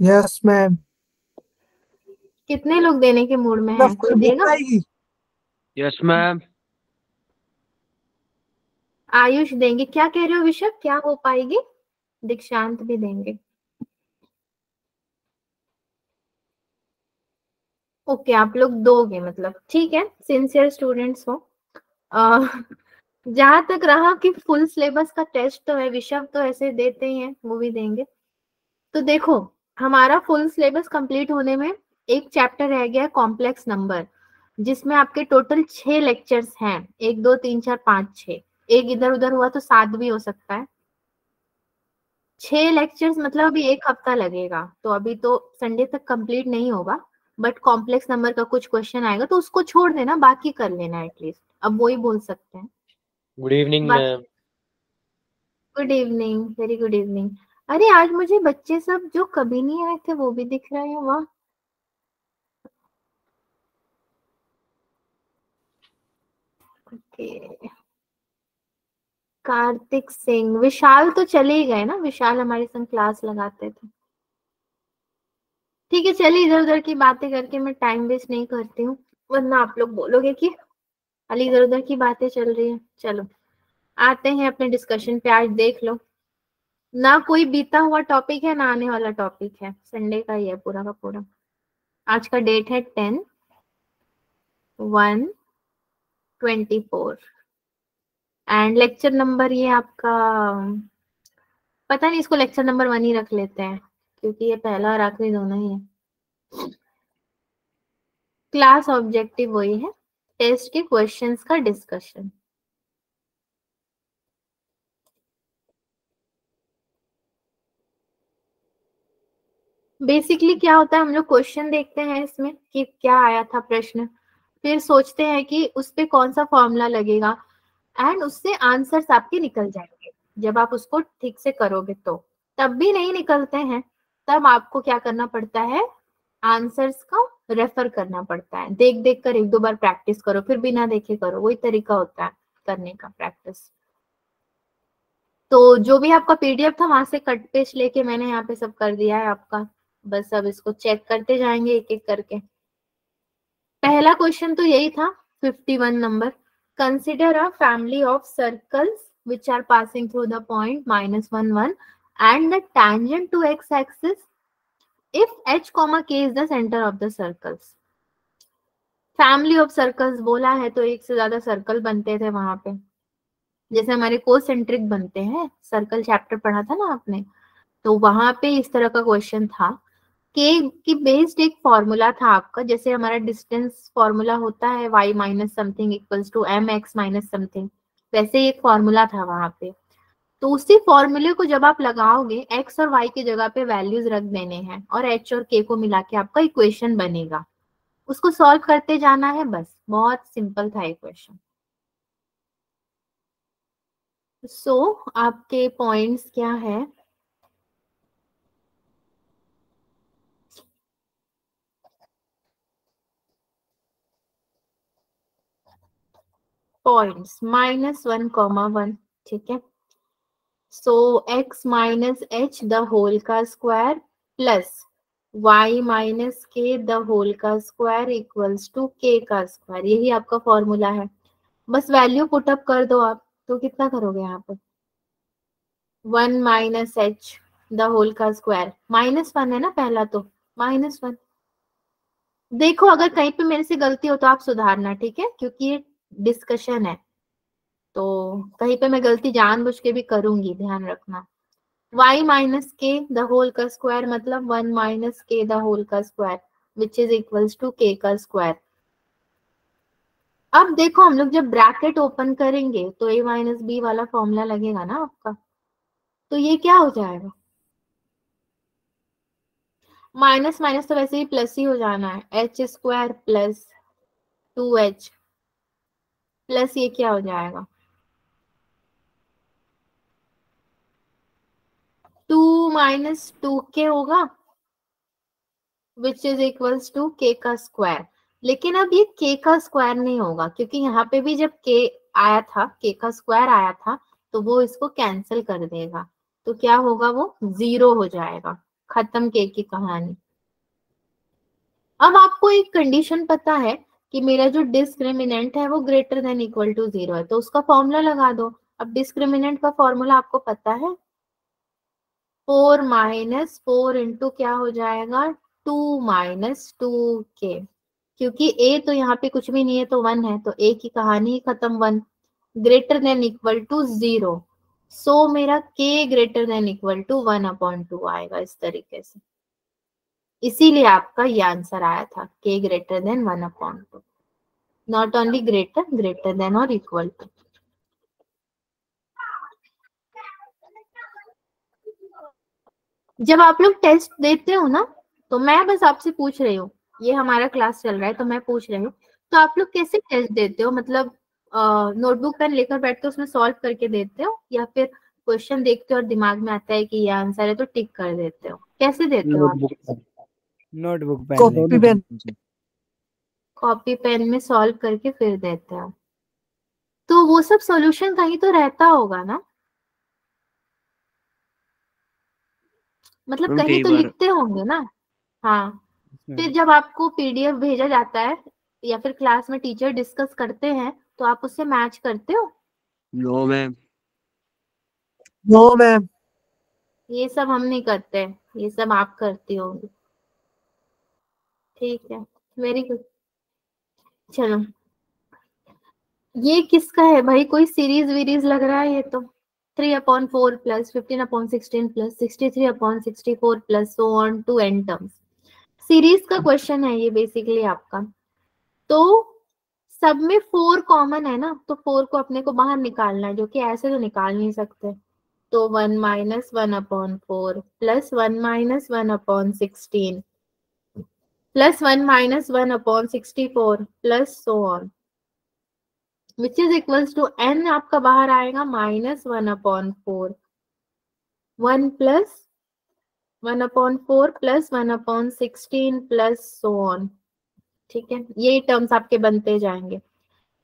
Yes ma'am. कितने लोग देने के मूड में हैं, कोई हो देगा? पाएगी। Yes ma'am. आयुष देंगे, क्या कह रहे हो विशव, क्या हो पाएगी? दीक्षांत भी देंगे। ओके, आप लोग दोगे, मतलब ठीक है, सिंसियर स्टूडेंट्स हो। जहां तक रहा कि फुल सिलेबस का टेस्ट तो है, विशव तो ऐसे देते ही हैं, वो भी देंगे। तो देखो, हमारा फुल सिलेबस कंप्लीट होने में एक चैप्टर रह गया, कॉम्प्लेक्स नंबर, जिसमें आपके टोटल 6 लेक्चर्स हैं। 1 2 3 4 5 6, एक इधर उधर हुआ तो 7 भी हो सकता है। 6 लेक्चर्स मतलब अभी 1 हफ्ता लगेगा, तो अभी तो संडे तक कंप्लीट नहीं होगा। बट कॉम्प्लेक्स नंबर का कुछ क्वेश्चन आएगा तो उसको छोड़ देना, बाकी कर लेना एटलीस्ट, अब वो ही बोल सकते हैं। Good evening ma'am. Good evening, very good evening. अरे आज मुझे बच्चे सब जो कभी नहीं आए थे वो भी दिख रहे हैं, वाह। ओके, कार्तिक सिंह, विशाल तो चले ही गए ना, विशाल हमारे संग क्लास लगाते थे। ठीक है, चलिए इधर उधर की बातें करके मैं टाइम वेस्ट नहीं करती हूँ, वरना आप लोग बोलोगे कि खाली इधर उधर की बातें चल रही है। चलो आते हैं अपने डिस्कशन पे। आज देख लो, ना कोई बीता हुआ टॉपिक है ना आने वाला टॉपिक है, संडे का ही है पूरा का पूरा। आज का डेट है 10/1/24 एंड लेक्चर नंबर ये आपका, पता नहीं, इसको लेक्चर नंबर 1 ही रख लेते हैं क्योंकि ये पहला और आखिरी दोनों ही है। क्लास ऑब्जेक्टिव वही है, टेस्ट के क्वेश्चंस का डिस्कशन। बेसिकली क्या होता है, हम लोग क्वेश्चन देखते हैं इसमें कि क्या आया था प्रश्न, फिर सोचते हैं कि उस पे कौन सा फॉर्मूला लगेगा एंड उससे आंसर्स आपके निकल जाएंगे। जब आप उसको ठीक से करोगे तो, तब भी नहीं निकलते हैं, तब आपको क्या करना पड़ता है, आंसर्स का रेफर करना पड़ता है। देख देख कर 1 2 बार प्रैक्टिस करो, फिर बिना देखे करो, वही तरीका होता है करने का, प्रैक्टिस। तो जो भी आपका पीडीएफ था वहां से कट पेस्ट लेके मैंने यहाँ पे सब कर दिया है आपका, बस अब इसको चेक करते जाएंगे एक एक करके। पहला क्वेश्चन तो यही था, 51 number. Consider a family of circles which are passing through the point -1 1 and the tangent to x axis if h k is the center of the circles। Family of circles बोला है तो एक से ज्यादा circle बनते थे वहां पे, जैसे हमारे कोसेंट्रिक बनते हैं, सर्कल चैप्टर पढ़ा था ना आपने, तो वहां पे इस तरह का क्वेश्चन था। के की बेस्ड एक फॉर्मूला था आपका, जैसे हमारा डिस्टेंस फॉर्मूला होता है y minus something equals to m x minus something, वैसे ही एक फॉर्मूला था वहां पे। तो उसी फॉर्मूले को जब आप लगाओगे, x और y की जगह पे वैल्यूज रख देने हैं और h और k को मिला के आपका इक्वेशन बनेगा, उसको सॉल्व करते जाना है, बस बहुत सिंपल था इक्वेशन। सो आपके पॉइंट्स क्या है? पॉइंट्स -1, 1, ठीक है। So x minus h the whole का square plus y minus k the whole का स्क्वायर इक्वल्स टू k का स्क्वायर, यही आपका फॉर्मूला है। बस वैल्यू पुटअप कर दो आप, तो कितना करोगे यहाँ पे, 1 माइनस एच द होल का स्क्वायर, -1 है ना पहला, तो -1। देखो अगर कहीं पे मेरे से गलती हो तो आप सुधारना, ठीक है, क्योंकि ये डिस्कशन है, तो कहीं पे मैं गलती जानबूझ के भी करूंगी, ध्यान रखना। y minus k the whole का स्क्वायर मतलब 1 माइनस के द होल का square which is equals to k का स्क्वायर। अब देखो हम लोग जब ब्रैकेट ओपन करेंगे तो a माइनस बी वाला फॉर्मूला लगेगा ना आपका, तो ये क्या हो जाएगा, माइनस माइनस तो वैसे ही प्लस ही हो जाना है, H square plus 2h plus ये क्या हो जाएगा, 2 माइनस 2k होगा which is equals to k का स्क्वायर। लेकिन अब ये k का स्क्वायर नहीं होगा, क्योंकि यहाँ पे भी जब k आया था, k का स्क्वायर आया था, तो वो इसको कैंसिल कर देगा, तो क्या होगा, वो 0 हो जाएगा। खत्म केक की कहानी। अब आपको एक कंडीशन पता है कि मेरा जो डिस्क्रिमिनेंट है वो ग्रेटर देन इक्वल टू 0 है, तो उसका फॉर्मूला लगा दो। अब डिस्क्रिमिनेंट का फॉर्मूला आपको पता है, 4 माइनस 4 इंटू क्या हो जाएगा, 2 माइनस 2k। क्योंकि a तो यहाँ पे कुछ भी नहीं है तो 1 है, तो a की कहानी ही खत्म। 1 greater than equal to 0, so मेरा k greater than equal to 1/2 आएगा इस तरीके से। इसीलिए आपका ये आंसर आया था k greater then 1/2, not only greater, greater than और इक्वल टू। जब आप लोग टेस्ट देते हो ना, तो मैं बस आपसे पूछ रही हूँ, ये हमारा क्लास चल रहा है तो मैं पूछ रही हूँ, तो आप लोग कैसे टेस्ट देते हो? मतलब नोटबुक पेन लेकर बैठते हो, उसमें सॉल्व करके देते हो, या फिर क्वेश्चन देखते हो और दिमाग में आता है कि ये आंसर है तो टिक कर देते हो? कैसे देते हो आप? Notebook pen, copy pen. Copy pen में सॉल्व करके फिर देते हो, तो वो सब सॉल्यूशन कहीं तो रहता होगा ना, मतलब कहीं तो लिखते होंगे ना। हाँ, फिर जब आपको पीडीएफ भेजा जाता है या फिर क्लास में टीचर डिस्कस करते हैं तो आप उससे मैच करते हो? No ma'am. No ma'am. ये सब हम नहीं करते, ये सब आप करती होंगी। ठीक है, वेरी गुड। चलो, ये किसका है भाई? कोई सीरीज वीरीज लग रहा है ये तो। 3/4 plus 15/16 plus 63/64 plus so on to n terms. Series का क्वेश्चन है ये बेसिकली आपका। तो सब में 4 कॉमन है ना, तो 4 को अपने को बाहर निकालना है, जो कि ऐसे तो निकाल नहीं सकते। तो 1 minus 1/4 plus 1 minus 1/16 plus 1 minus 1/64 plus so on, which is equals to n आपका बाहर आएगा -1/4, 1 प्लस 1/4 प्लस 1/16 प्लस सो ऑन। ठीक है, ये टर्म्स आपके बनते जाएंगे।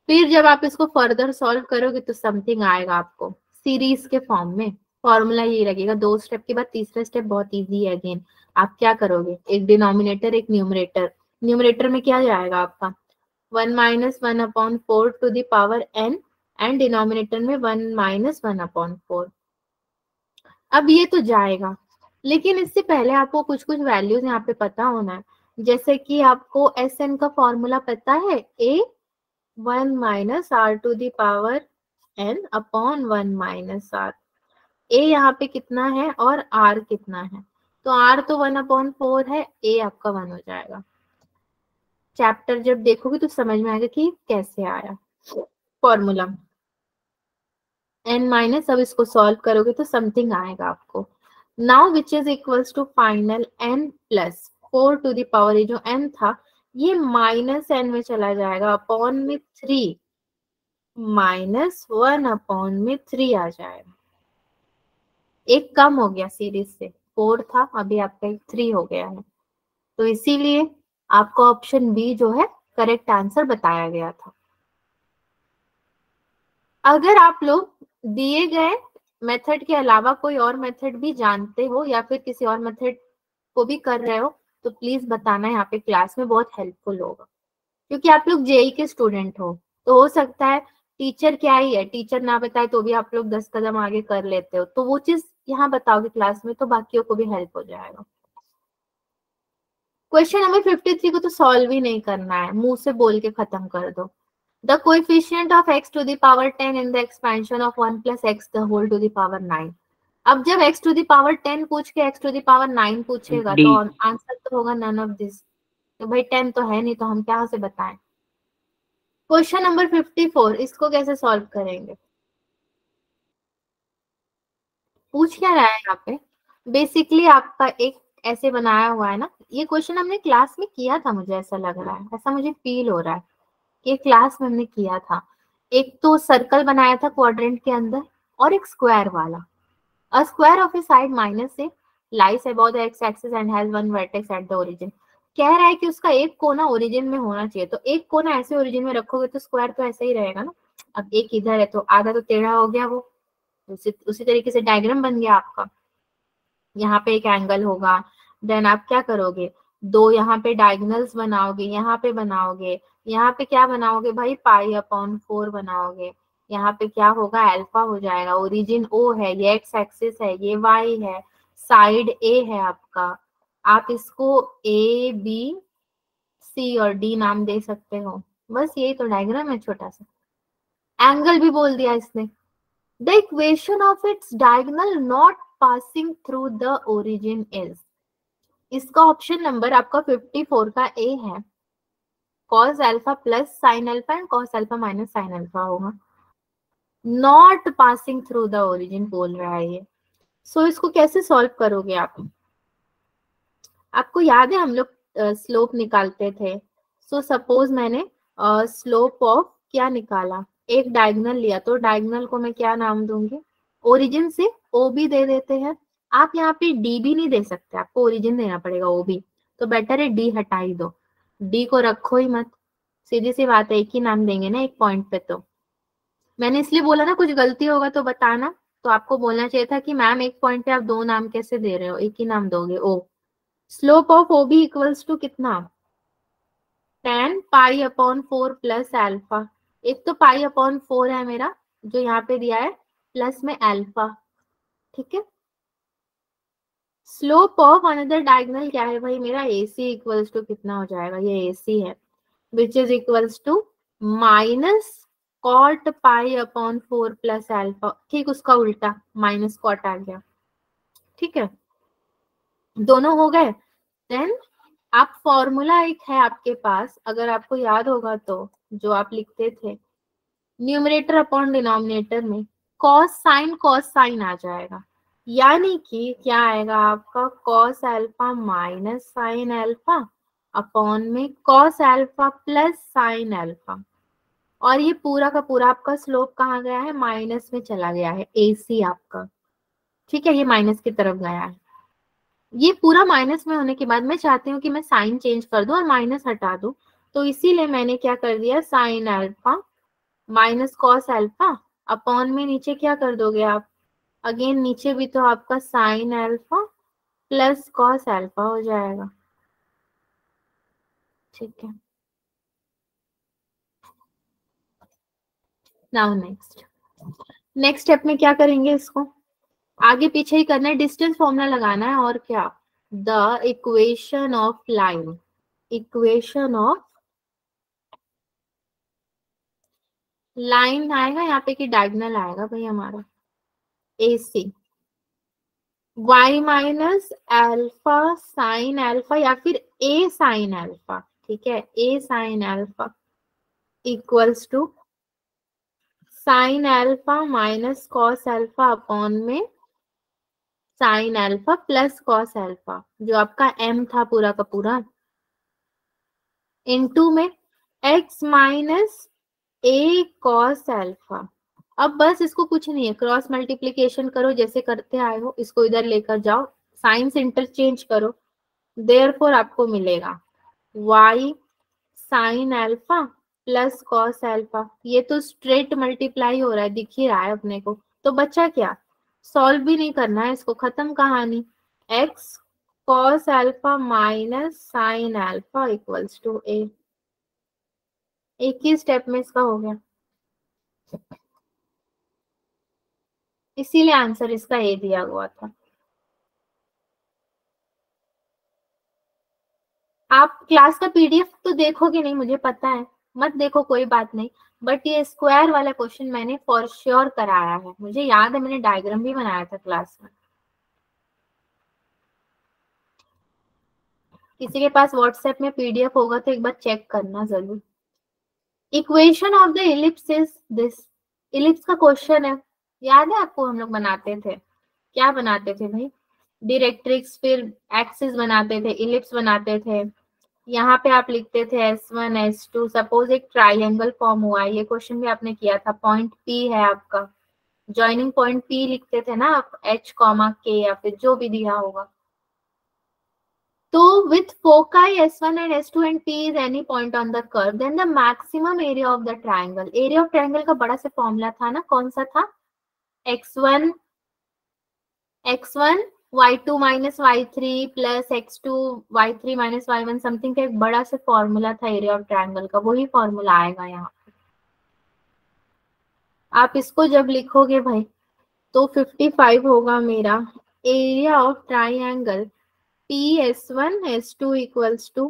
फिर जब आप इसको फर्दर सॉल्व करोगे तो समथिंग आएगा आपको सीरीज के फॉर्म में। फॉर्मूला ये लगेगा, 2 स्टेप के बाद तीसरा स्टेप बहुत इजी है। अगेन आप क्या करोगे, एक डिनोमिनेटर एक न्यूमरेटर। न्यूमरेटर में क्या जाएगा आपका 1 minus 1/4 to the power n, and denominator में 1 माइनस 1/4। अब ये तो जाएगा, लेकिन इससे पहले आपको कुछ कुछ वैल्यूज यहाँ पे पता होना है। जैसे कि आपको एस एन का फॉर्मूला पता है, a 1 minus r to the power n upon 1 minus r। a यहाँ पे कितना है और r कितना है, तो r तो 1/4 है, a आपका 1 हो जाएगा। चैप्टर जब देखोगे तो समझ में आएगा कि कैसे आया फॉर्मूला। n माइनस, अब इसको सॉल्व करोगे तो समथिंग आएगा आपको। Now which is equals to final n plus 4 to the power, ये जो n था ये माइनस n में चला जाएगा, अपॉन में 3, माइनस 1/3 आ जाएगा। एक कम हो गया सीरीज से, 4 था अभी आपका 3 हो गया है, तो इसीलिए आपको ऑप्शन बी जो है करेक्ट आंसर बताया गया था। अगर आप लोग दिए गए मेथड के अलावा कोई और मेथड भी जानते हो या फिर किसी और मेथड को भी कर रहे हो तो प्लीज बताना, यहाँ पे क्लास में बहुत हेल्पफुल होगा। क्योंकि आप लोग जेई के स्टूडेंट हो, तो हो सकता है टीचर क्या ही है, टीचर ना बताए तो भी आप लोग 10 कदम आगे कर लेते हो, तो वो चीज यहाँ बताओगे क्लास में तो बाकियों को भी हेल्प हो जाएगा। क्वेश्चन नंबर 53 को तो सॉल्व ही नहीं करना है, मुंह से बोल के खत्म कर दो। The coefficient of x to the power 10 in the expansion of 1 plus x the whole to the power 9। अब जब x to the power 10 पूछ के x to the power 9 पूछेगा तो आंसर तो होगा none of this। तो भाई 10 तो है नहीं, तो हम क्या से बताएं। क्वेश्चन नंबर 54, इसको कैसे सॉल्व करेंगे? पूछ क्या रहा है यहाँ पे, बेसिकली आपका एक ऐसे बनाया हुआ है ना, ये क्वेश्चन हमने क्लास में किया था, मुझे ऐसा लग रहा है, ऐसा मुझे फील हो रहा है कि क्लास में हमने किया था। एक तो सर्कल बनाया था क्वाड्रेंट के अंदर और एक स्क्वायर वाला। A square of A side minus A lies about the x axis and has one vertex at the origin. कह रहा है कि उसका एक कोना ओरिजिन में होना चाहिए, तो एक कोना ऐसे ओरिजिन में रखोगे तो स्क्वायर तो ऐसे ही रहेगा ना। अब एक इधर है तो आधा तो टेढ़ा हो गया, वो उसी तरीके से डायग्राम बन गया आपका। यहाँ पे एक एंगल होगा, देन आप क्या करोगे, दो यहाँ पे डायगोनल्स बनाओगे, यहाँ पे बनाओगे, यहाँ पे क्या बनाओगे भाई, पाई अपॉन 4 बनाओगे, यहाँ पे क्या होगा, अल्फा हो जाएगा, ओरिजिन ओ है, ये एक्स एक्सिस है, ये वाई है, साइड ए है आपका, आप इसको ए बी सी और डी नाम दे सकते हो। बस यही तो डायग्राम है छोटा सा। एंगल भी बोल दिया इसने। The equation of its diagonal not passing through the origin is, इसका ऑप्शन नंबर आपका 54 का ए है, cos alpha plus sine alpha and cos alpha minus sine alpha होगा। Not passing through the origin बोल रहा है ये। सो इसको कैसे सॉल्व करोगे आप? आपको याद है हम लोग स्लोप निकालते थे। सो सपोज मैंने स्लोप ऑफ क्या निकाला, एक डायगोनल लिया, तो डायगोनल को मैं क्या नाम दूंगी, ओरिजिन से ओ बी दे देते हैं। आप यहाँ पे डी भी नहीं दे सकते, आपको ओरिजिन देना पड़ेगा ओ बी, तो बेटर है डी हटा ही दो, डी को रखो ही मत, सीधी सी बात है, एक ही नाम देंगे ना एक पॉइंट पे। तो मैंने इसलिए बोला ना कुछ गलती होगा तो बताना, तो आपको बोलना चाहिए था कि मैम एक पॉइंट पे आप दो नाम कैसे दे रहे हो, एक ही नाम दोगे O. Slope of O B equals to कितना, 10 पाई अपॉन 4 प्लस अल्फा, एक तो पाई अपॉन 4 है मेरा जो यहाँ पे दिया है, प्लस में अल्फा, ठीक है। स्लोप ऑफ अनदर डायगोनल क्या है भाई मेरा, AC इक्वल्स टू कितना हो जाएगा, ये AC है, which is equals to minus cot pi upon 4 plus alpha, ठीक उसका उल्टा माइनस कॉट आ गया, ठीक है, दोनों हो गए। देन आप फॉर्मूला एक है आपके पास, अगर आपको याद होगा तो, जो आप लिखते थे न्यूमरेटर अपॉन डिनोमिनेटर में कॉस साइन आ जाएगा, यानी कि क्या आएगा आपका cos alpha minus sine alpha upon में cos alpha plus sine alpha, और ये पूरा का पूरा आपका स्लोप कहाँ गया है, माइनस में चला गया है, AC आपका, ठीक है, ये माइनस की तरफ गया है। ये पूरा माइनस में होने के बाद मैं चाहती हूँ कि मैं साइन चेंज कर दूं और माइनस हटा दूं, तो इसीलिए मैंने क्या कर दिया, sign alpha minus cos alpha upon में नीचे क्या कर दोगे आप, अगेन नीचे भी तो आपका sign alpha plus cos alpha हो जाएगा, ठीक है। नाउ नेक्स्ट स्टेप में क्या करेंगे, इसको आगे पीछे ही करना है, डिस्टेंस फॉर्मूला लगाना है, और क्या, the equation of line, equation of line आएगा यहाँ पे कि डायगोनल आएगा भाई हमारा, AC y minus alpha sine alpha या फिर a साइन अल्फा, ठीक है, a sine alpha equals to sine alpha minus cos alpha upon में sine alpha plus cos alpha, जो आपका m था पूरा का पूरा, इनटू में x minus a cos alpha. अब बस इसको कुछ नहीं है, क्रॉस मल्टीप्लीकेशन करो जैसे करते आए हो, इसको इधर लेकर जाओ, साइंस इंटरचेंज करो, देयरफॉर आपको मिलेगा y sign alpha plus cos alpha, ये तो स्ट्रेट मल्टीप्लाई हो रहा है, दिख ही रहा है अपने को, तो बच्चा क्या, सॉल्व भी नहीं करना है इसको, खत्म कहानी, x cos alpha minus sine alpha equals to a, एक ही स्टेप में इसका हो गया, इसीलिए आंसर इसका ए दिया हुआ था। आप क्लास का PDF तो देखोगे नहीं मुझे पता है, मत देखो कोई बात नहीं, बट ये स्क्वायर वाला क्वेश्चन मैंने फॉर श्योर कराया है, मुझे याद है, मैंने डायग्राम भी बनाया था क्लास में। किसी के पास व्हाट्सएप में PDF होगा तो एक बार चेक करना जरूर। Equation of the ellipse is this, ellipse का क्वेश्चन है, याद है आपको, हम लोग बनाते थे, क्या बनाते थे भाई, डायरेक्ट्रिक्स, फिर एक्सिस बनाते थे, इलिप्स बनाते थे, यहाँ पे आप लिखते थे S1 S2, सपोज एक ट्राइंगल फॉर्म हुआ है, ये क्वेश्चन भी आपने किया था, पॉइंट P है आपका, ज्वाइनिंग पॉइंट P लिखते थे ना आप, H, K या फिर जो भी दिया होगा, तो with foci S1 and S2 and P is any point on the curve, then the maximum area of the triangle, area of triangle का बड़ा से फॉर्मूला था ना, कौन सा था, x1 y2 minus y3 plus x2 y3 minus y1 something का एक बड़ा सा फॉर्मूला था एरिया ऑफ ट्रायंगल का, वही फॉर्मूला आएगा यहाँ। आप इसको जब लिखोगे भाई तो 55 होगा मेरा area of triangle PS1 S2 equals to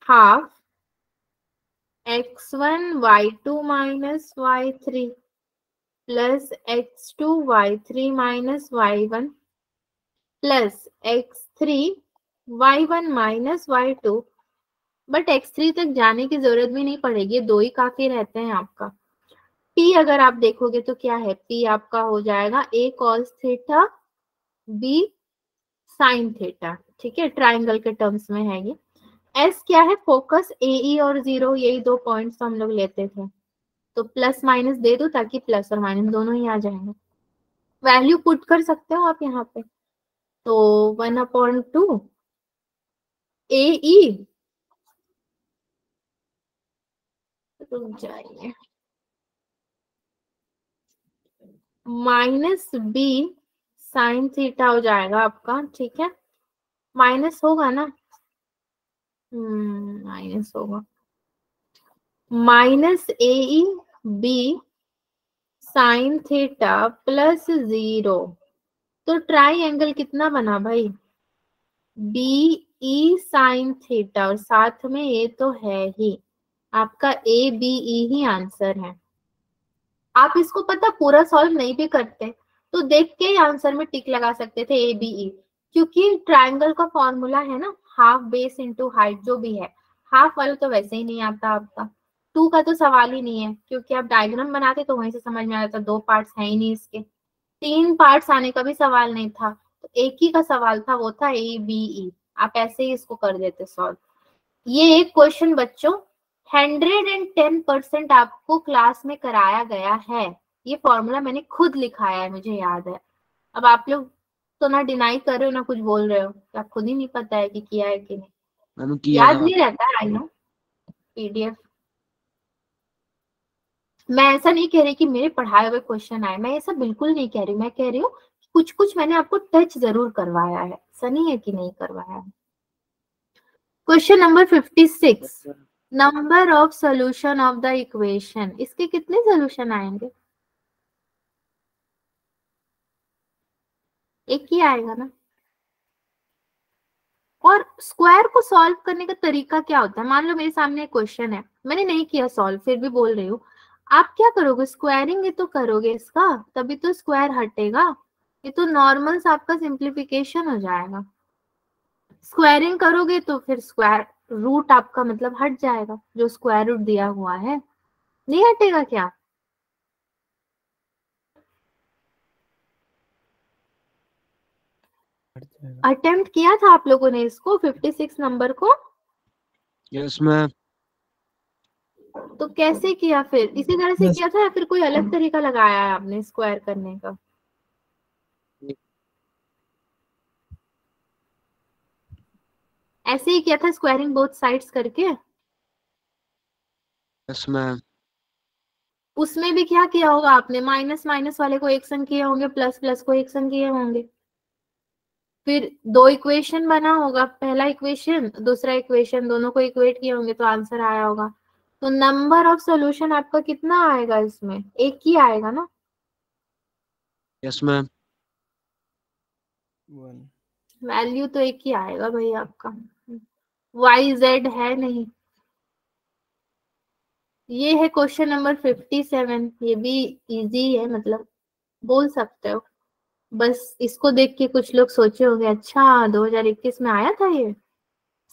half x1 y2 minus y3 plus x2 y3 minus y1 plus x3 y1 minus y2। But x3 तक जाने की जरूरत भी नहीं पड़ेगी, दो ही काफी रहते हैं आपका। P अगर आप देखोगे तो क्या है, P आपका हो जाएगा a cos theta b sin theta, ठीक है, ट्राइंगल के टर्म्स में है ये। S क्या है, फोकस AE और 0, यही दो पॉइंट्स हम लोग लेते थे, तो प्लस माइनस दे दो ताकि प्लस और माइनस दोनों ही आ जाएंगे। वैल्यू पुट कर सकते हो आप यहाँ पे, तो 1/2 AE, रुक जाइए, माइनस b साइन थीटा हो जाएगा आपका, ठीक है, माइनस होगा ना, माइनस होगा, minus AE b sine theta plus 0। तो ट्राइंगल कितना बना भाई, BE साइन थीटा, और साथ में ये तो है ही आपका ABE ही आंसर है। आप इसको पता पूरा सॉल्व नहीं भी करते तो देख के ही आंसर में टिक लगा सकते थे ABE, क्योंकि ट्राइंगल का फॉर्मूला है ना हाफ बेस इंटू हाइट, जो भी है हाफ वाला तो वैसे ही नहीं आता आपका, 2 का तो सवाल ही नहीं है, क्योंकि आप डायग्राम बनाते तो वहीं से समझ में आ जाता, 2 पार्ट्स है ही नहीं इसके, 3 पार्ट्स आने का भी सवाल नहीं था, तो एक ही का सवाल था, वो था ABE। आप ऐसे ही इसको कर देते सॉल्व। ये एक क्वेश्चन बच्चों 110% आपको क्लास में कराया गया है, ये फॉर्मूला मैंने खुद लिखाया है, मुझे याद है। अब आप लोग तो ना डिनाई कर रहे हो ना कुछ बोल रहे हो, आप खुद ही नहीं पता है कि किया है कि नहीं, याद नहीं रहता है, आई नो PDF। मैं ऐसा नहीं कह रही कि मेरे पढ़ाए हुए क्वेश्चन आए, मैं ऐसा बिल्कुल नहीं कह रही, मैं कह रही हूँ कुछ कुछ मैंने आपको टच जरूर करवाया है, ऐसा नहीं है कि नहीं करवाया है। Question number 56, number of solution of the equation, इसके कितने सोल्यूशन आएंगे, एक ही आएगा ना। और स्क्वायर को सॉल्व करने का तरीका क्या होता है, मान लो मेरे सामने एक क्वेश्चन है, मैंने नहीं किया सॉल्व, फिर भी बोल रही हूँ, आप क्या करोगे, स्क्वायरिंग ही तो करोगे इसका, तभी तो स्क्वायर हटेगा, ये तो नॉर्मल सा आपका सिंप्लीफिकेशन हो जाएगा। स्क्वायरिंग करोगे तो फिर स्क्वायर रूट आपका मतलब हट जाएगा, जो स्क्वायर रूट दिया हुआ है, नहीं हटेगा क्या। अटेम्प्ट किया था आप लोगों ने इसको 56 नंबर को? Yes ma'am. तो कैसे किया, फिर इसी तरह से किया था या फिर कोई अलग तरीका लगाया है आपने स्क्वायर करने का? ऐसे ही किया था स्क्वायरिंग बोथ साइड्स करके? Yes ma'am. उसमें भी क्या किया होगा आपने, माइनस माइनस वाले को एक संग किए होंगे, प्लस प्लस को एक संग किए होंगे, फिर दो इक्वेशन बना होगा, पहला इक्वेशन दूसरा इक्वेशन, दोनों को इक्वेट किए होंगे तो आंसर आया होगा। तो नंबर ऑफ सॉल्यूशन आपका कितना आएगा इसमें, एक ही आएगा ना? Yes ma'am. वैल्यू तो एक ही आएगा भाई आपका, YZ है नहीं। ये है क्वेश्चन नंबर 57, ये भी इजी है, मतलब बोल सकते हो। बस इसको देख के कुछ लोग सोचे होंगे अच्छा 2021 में आया था ये,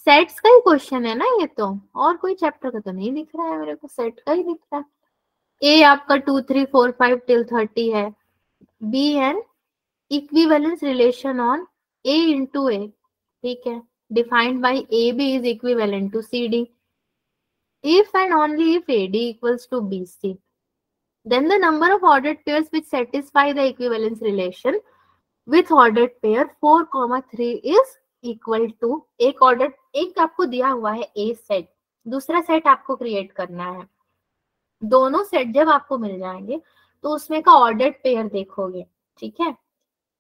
सेट्स का ही क्वेश्चन है ना ये तो, और कोई चैप्टर का तो नहीं दिख रहा है मेरे को, सेट का ही दिख रहा है। ए आपका 2 3 4 5 till 30 है, be an equivalence relation on A into A, ठीक है, defined by AB is equivalent to CD if and only if AD equals to BC, then the number of ordered pairs which satisfy the equivalence relation with ordered pair 4, 3 is equal to, एक order, एक आपको दिया हुआ है A set, दूसरा set आपको create करना है, दोनों सेट जब आपको मिल जाएंगे तो उसमें का ऑर्डर्ड पेयर देखोगे, ठीक है,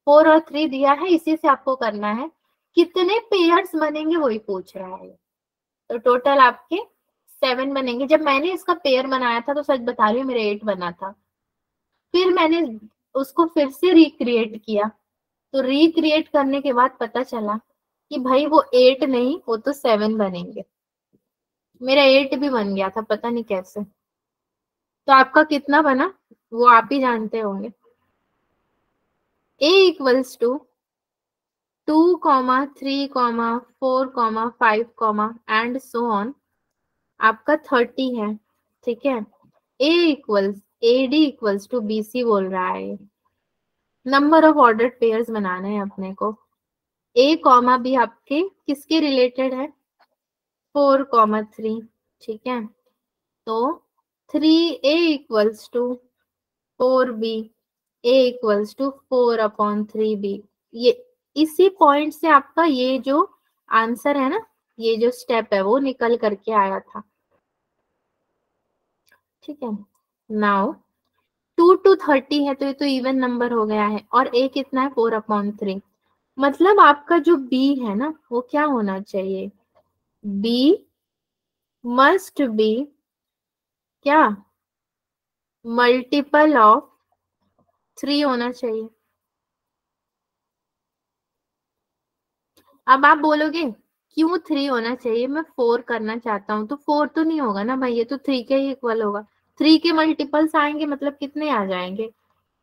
4 और 3 दिया है, इसी से आपको करना है। कितने पेयर्स बनेंगे वही पूछ रहा है। तो टोटल आपके 7 बनेंगे। जब मैंने इसका पेयर बनाया था तो सच बता रही हूँ मेरे 8 बना था। फिर मैंने उसको फिर से रिक्रिएट किया, तो रिक्रिएट करने के बाद पता चला कि भाई वो 8 नहीं, वो तो 7 बनेंगे। मेरा 8 भी बन गया था, पता नहीं कैसे। तो आपका कितना बना वो आप ही जानते होंगे। a equals to 2, 3, 4, 5 and so on, आपका 30 है। ठीक है। AD टू BC बोल रहा है। नंबर ऑफ ऑर्डर्ड पेयर्स बनाने हैं अपने को। A, B आपके किसके रिलेटेड है? 4, 3। ठीक है। तो 3A equals to 4B, A equals to 4/3B। ये इसी पॉइंट से आपका ये जो आंसर है ना, ये जो स्टेप है वो निकल करके आया था। ठीक है। नाउ 2 to 30 है तो ये तो इवन नंबर हो गया है, और A कितना है? 4/3। मतलब आपका जो B है ना वो क्या होना चाहिए? B मस्ट बी क्या? मल्टीपल ऑफ 3 होना चाहिए। अब आप बोलोगे क्यों 3 होना चाहिए, मैं 4 करना चाहता हूँ। तो 4 तो नहीं होगा ना भाई, ये तो 3 के ही इक्वल होगा। 3 के मल्टीपल्स आएंगे मतलब कितने आ जाएंगे?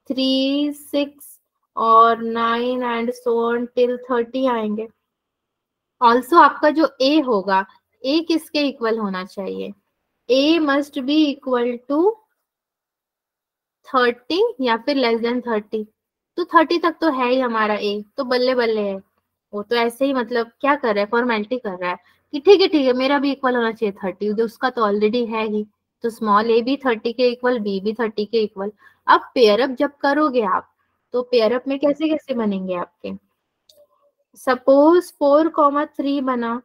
3, 6 और 9 एंड सो ऑन टिल 30 आएंगे। ऑल्सो आपका जो A होगा, A किसके इक्वल होना चाहिए? A must be equal to 30 या फिर लेस देन 30। तो 30 तक तो है ही हमारा A, तो बल्ले बल्ले है। वो तो ऐसे ही मतलब क्या कर रहा है, फॉर्मेलिटी कर रहा है कि ठीक है मेरा भी इक्वल होना चाहिए 30, जो उसका तो ऑलरेडी है ही। तो स्मॉल A भी 30 के इक्वल, B भी 30 के इक्वल। अब पेयरअप जब करोगे आप, तो पेयरअप में कैसे कैसे बनेंगे आपके? सपोज 4, 3 बना,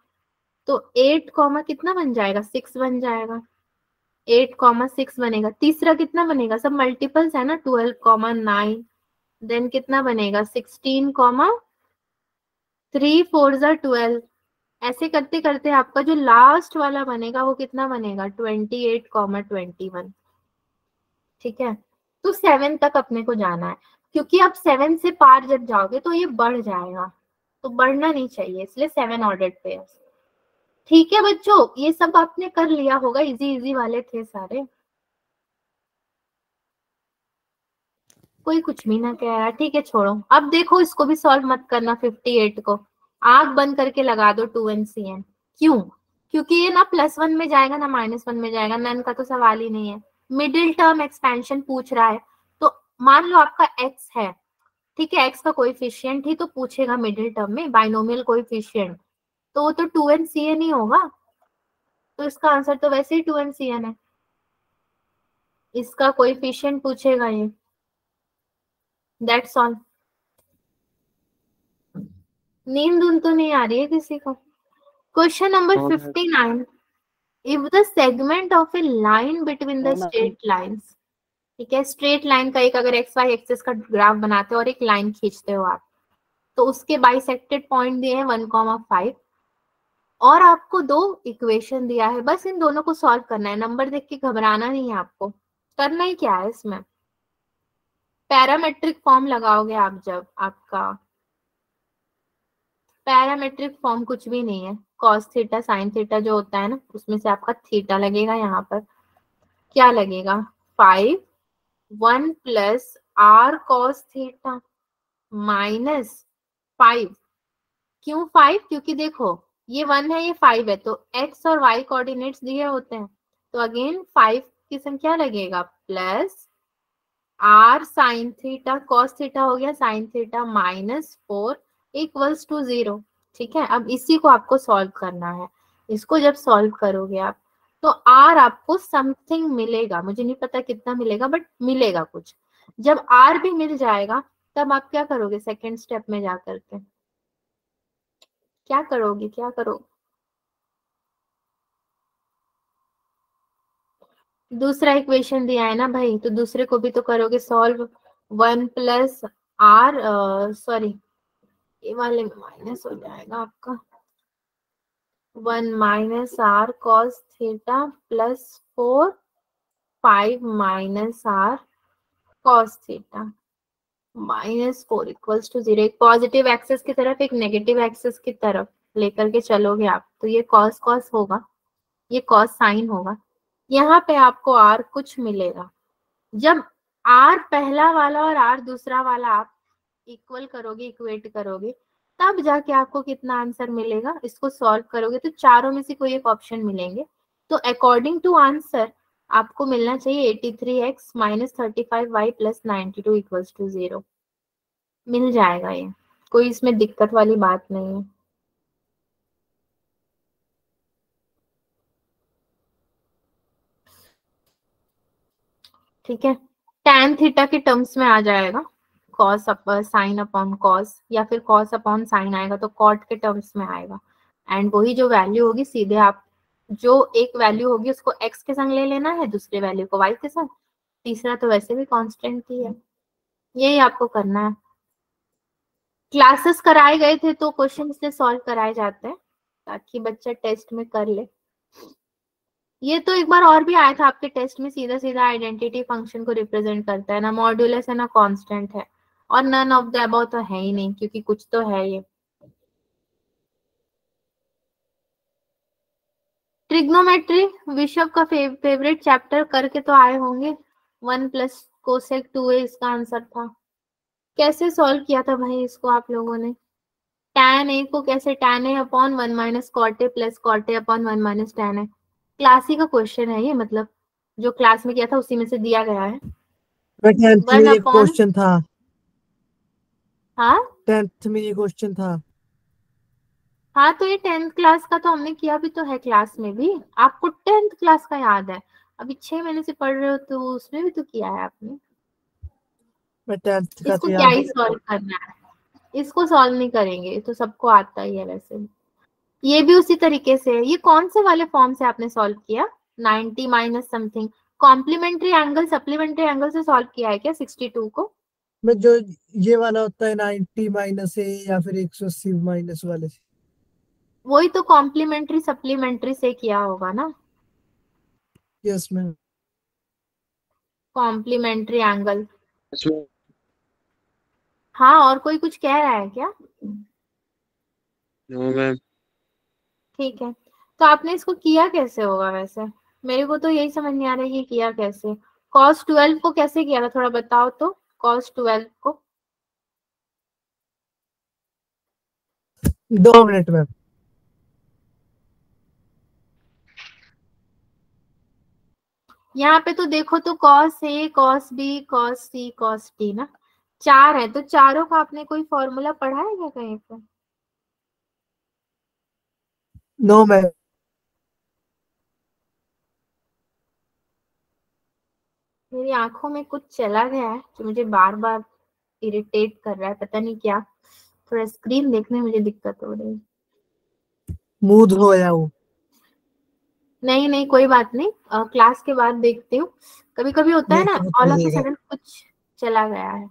तो 8, कितना बन जाएगा? 6 बन जाएगा। 8, 6 बनेगा। तीसरा कितना बनेगा? सब मल्टीपल्स है ना, 12, 9। देन कितना बनेगा? 16, 3, 4 12। ऐसे करते करते आपका जो लास्ट वाला बनेगा वो कितना बनेगा? 28, 21। ठीक है। तो 7 तक अपने को जाना है, क्योंकि आप 7 से पार जब जाओगे तो ये बढ़ जाएगा, तो बढ़ना नहीं चाहिए, इसलिए 7 ऑर्डर्ड पेयर्स। ठीक है बच्चों, ये सब आपने कर लिया होगा, इजी इजी वाले थे सारे। कोई कुछ भी ना कह रहा, ठीक है छोड़ो। अब देखो इसको भी सॉल्व मत करना। 58 को आंख बंद करके लगा दो 2NCN। क्यों? क्योंकि ये ना +1 में जाएगा ना -1 में जाएगा, नन का तो सवाल ही नहीं है। मिडिल टर्म एक्सपेंशन पूछ रहा है, तो मान लो आपका x है, ठीक है, x का कोएफिशिएंट ही तो पूछेगा मिडिल टर्म में, बाइनोमियल कोएफिशिएंट, तो वो तो 2NCN ही होगा। तो इसका आंसर तो वैसे ही 2NCN है, इसका कोएफिशिएंट पूछेगा ये। That's all. नींद उन तो नहीं आ रही है किसी को? Question number 59। If the segment of A line between the straight lines, ठीक है, स्ट्रेट लाइन का एक अगर XY एक्सिस का ग्राफ बनाते हो और एक लाइन खींचते हो आप, तो उसके बाइसेक्टेड पॉइंट दिए हैं 1, 5, और आपको 2 इक्वेशन दिया है। बस इन दोनों को सॉल्व करना है, नंबर देख के घबराना नहीं है आपको। करना ही क्या है इसमें? पैरामेट्रिक फॉर्म लगाओगे आप, जब आपका पैरामेट्रिक फॉर्म कुछ भी नहीं है, कॉस थीटा साइन थीटा जो होता है ना, उसमें से आपका थीटा लगेगा। यहाँ पर क्या लगेगा? 5, 1 + r cos थीटा -5। क्यों 5? क्योंकि देखो ये 1 है, ये 5 है, तो x और y कोऑर्डिनेट्स दिए होते हैं, तो अगेन 5 की संख्या लगेगा plus r sin theta, cos theta हो गया sin थीटा -4 = 0। ठीक है। अब इसी को आपको सॉल्व करना है। इसको जब सॉल्व करोगे आप, तो r आपको समथिंग मिलेगा, मुझे नहीं पता कितना मिलेगा, बट मिलेगा कुछ। जब r भी मिल जाएगा तब आप क्या करोगे? सेकेंड स्टेप में जा करके क्या करोगे? क्या करोगे? दूसरा इक्वेशन दिया है ना भाई, तो दूसरे को भी तो करोगे सॉल्व। 1 + आर सॉरी ये वाले में माइनस हो जाएगा आपका 1 minus r cos theta plus 4 5 minus r cos theta -4 equals to 0। एक पॉजिटिव एक्सिस की तरफ एक नेगेटिव एक्सिस की तरफ लेकर के चलोगे आप तो ये कॉस कॉस होगा, ये कॉस साइन होगा। यहाँ पे आपको आर कुछ मिलेगा। जब आर पहला वाला और आर दूसरा वाला आप इक्वल करोगे, इक्वेट करोगे, तब जाके आपको कितना आंसर मिलेगा। इसको सॉल्व करोगे तो चारों में से कोई एक ऑप्शन मिलेंगे। तो अकॉर्डिंग टू आंसर आपको मिलना चाहिए 83x minus 35y plus 92 equals to 0। मिल जाएगा ये, कोई इसमें दिक्कत वाली बात नहीं है। ठीक है, tan थीटा के टर्म्स में आ जाएगा cos साइन अपॉन cos, या फिर cos अपॉन साइन आएगा तो cot के टर्म्स में आएगा। एंड वही जो वैल्यू होगी सीधे आप जो एक वैल्यू होगी उसको x के संग ले लेना है, दूसरे वैल्यू को y के संग, तीसरा तो वैसे भी कांस्टेंट ही है। यही आपको करना है। क्लासेस कराए गए थे तो क्वेश्चन इसलिए सॉल्व कराए जाते हैं ताकि बच्चा टेस्ट में कर ले। ये तो एक बार और भी आया था आपके टेस्ट में, सीधा सीधा आइडेंटिटी फंक्शन को रिप्रेजेंट करता है, ना मॉड्यूलस है ना कांस्टेंट है, और नन ऑफ द अबव तो है ही नहीं क्योंकि कुछ तो है ये। ट्रिग्नोमेट्री विश्व का फेवरेट चैप्टर करके तो आए होंगे। 1 प्लस कोसेक 2a इसका आंसर था। कैसे सॉल्व किया था भाई इसको आप लोगों ने? tan a को कैसे, tan a upon 1 minus cot A plus cot A upon 1 minus tan a। Class ही का क्वेश्चन है ये, मतलब जो क्लास में किया था उसी में से दिया गया है। मैं 10th में 1 ये अपॉन, क्वेश्चन था। हाँ 10th में ये क्वेश्चन था। हाँ, तो ये 10th क्लास का तो हमने किया भी तो है क्लास में भी। आपको 10th क्लास का याद है, अभी 6 महीने से पढ़ रहे हो तो उसमें भी तो किया है आपने। मैं 10th का इसको तो क्या याद ही सॉल्व करना है, इसको सॉल्व नहीं करेंगे, ये तो सबको आता ही है वैसे भी। ये भी उसी तरीके से है। ये कौन से वाले फॉर्म से आपने सॉल्व किया? 90 minus something complementary angle supplementary angle से सॉल्व किया है क्या 62 को? मैं जो ये वाला होता है 90 माइनस ए या फिर 180 माइनस वाले से। वही तो कॉम्प्लीमेंट्री सप्लीमेंट्री से किया होगा ना, yes ma'am. Complementary angle. Yes ma'am. हाँ, और कोई कुछ कह रहा है क्या? No ma'am. ठीक है, तो आपने इसको किया कैसे होगा वैसे? मेरे को तो यही समझ नहीं आ रहा है कि किया कैसे। cos 12 को कैसे किया था थोड़ा बताओ तो। cos 12 को 2 मिनट मैम। यहाँ पे तो देखो तो cos a cos b cos c cos d ना, 4 है तो चारों का आपने कोई फॉर्मूला पढ़ा है क्या कहीं पे? No ma'am. मेरी आंखों में कुछ चला गया है जो मुझे बार बार इरिटेट कर रहा है, पता नहीं क्या। थोड़ा स्क्रीन देखने में मुझे दिक्कत हो रही है। मुंह धोया हूँ। नहीं नहीं कोई बात नहीं, क्लास के बाद देखती हूँ। कभी कभी होता है ना, मेकअप ऑल ऑफ अ लगेगा। सडन कुछ चला गया है।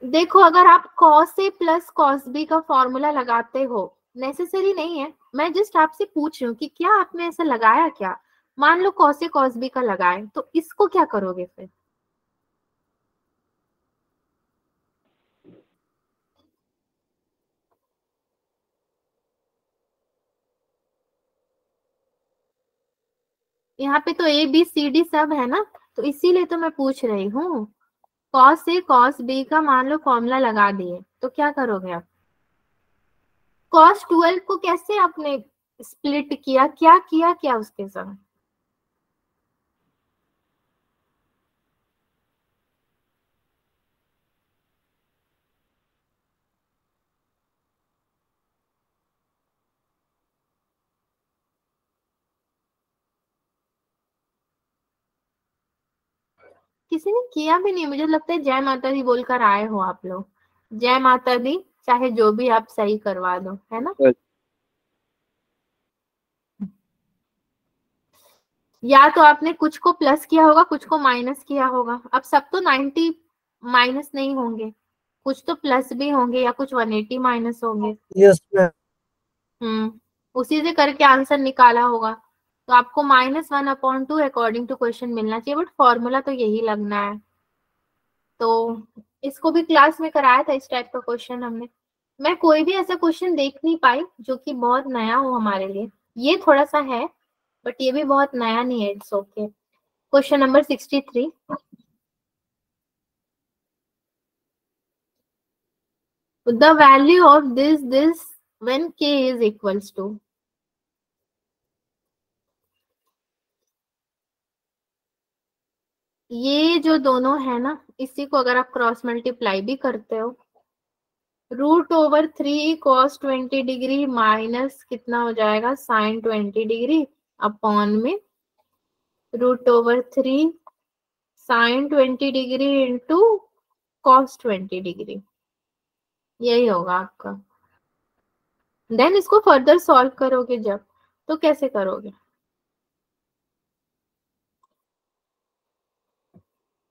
देखो अगर आप cos a plus cos b का फॉर्मूला लगाते हो, नेसेसरी नहीं है, मैं जस्ट आपसे पूछ रही हूँ कि क्या आपने ऐसा लगाया क्या। मान लो cos a cos b का लगाए तो इसको क्या करोगे फिर? यहाँ पे तो ए बी सी डी सब है ना, तो इसीलिए तो मैं पूछ रही हूँ। cos a cos b का मान लो फॉर्मूला लगा दिए तो क्या करोगे आप? cos 12 को कैसे आपने स्प्लिट किया, क्या किया क्या उसके साथ? किसी ने किया भी नहीं, मुझे लगता है जय माता दी बोलकर आए हो आप लोग। जय माता दी, चाहे जो भी आप सही करवा दो, है ना। या तो आपने कुछ को प्लस किया होगा, कुछ को माइनस किया होगा। अब सब तो 90 माइनस नहीं होंगे, कुछ तो प्लस भी होंगे या कुछ 180 माइनस होंगे। Yes ma'am. उसी से करके आंसर निकाला होगा। तो आपको -1/2 अकॉर्डिंग टू क्वेश्चन मिलना चाहिए, बट फॉर्मूला तो यही लगना है। तो इसको भी क्लास में कराया था इस टाइप का क्वेश्चन हमने। मैं कोई भी ऐसा क्वेश्चन देख नहीं पाई जो कि बहुत नया हो हमारे लिए। ये थोड़ा सा है बट ये भी बहुत नया नहीं है, it's okay. Question number 63, the value of this when k is equals to. ये जो दोनों है ना, इसी को अगर आप क्रॉस मल्टीप्लाई भी करते हो, √3 cos 20 डिग्री माइनस कितना हो जाएगा sin 20 डिग्री अपॉन में √3 sin 20 degree into cos 20 degree, यही होगा आपका। देन इसको फर्दर सॉल्व करोगे जब, तो कैसे करोगे,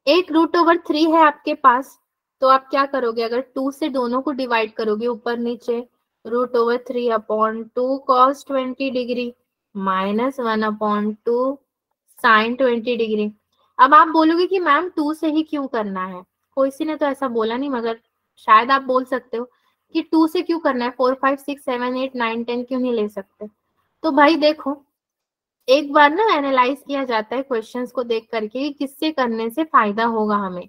एक √3 है आपके पास, तो आप क्या करोगे, अगर 2 से दोनों को डिवाइड करोगे ऊपर नीचे, √3 upon 2 cos 20 degree minus 1/2 sin 20 degree. अब आप बोलोगे कि मैम 2 से ही क्यों करना है, कोई सी ने तो ऐसा बोला नहीं, मगर शायद आप बोल सकते हो कि 2 से क्यों करना है, 4 5 6 7 8 9 10 क्यों नहीं ले सकते। तो भाई देखो, एक बार ना एनालाइज किया जाता है क्वेश्चंस को देख करके कि किससे करने से फायदा होगा हमें।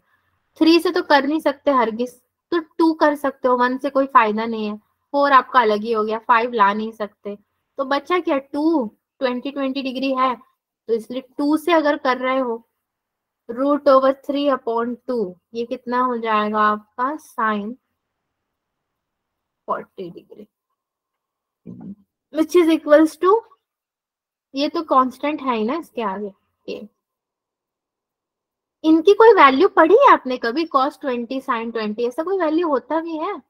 3 से तो कर नहीं सकते हरगिज, तो 2 कर सकते हो, 1 से कोई फायदा नहीं है, 4 आपका अलग ही हो गया, 5 ला नहीं सकते, तो बच्चा क्या 2 20 डिग्री है, तो इसलिए 2 से अगर कर रहे हो √3/2, ये कितना हो जाएगा आपका sin 40 degree which is equals to, ये तो कांस्टेंट है ही ना इसके आगे। ये इनकी कोई वैल्यू पढ़ी है आपने कभी, cos 20 sin 20, ऐसा कोई वैल्यू होता भी है,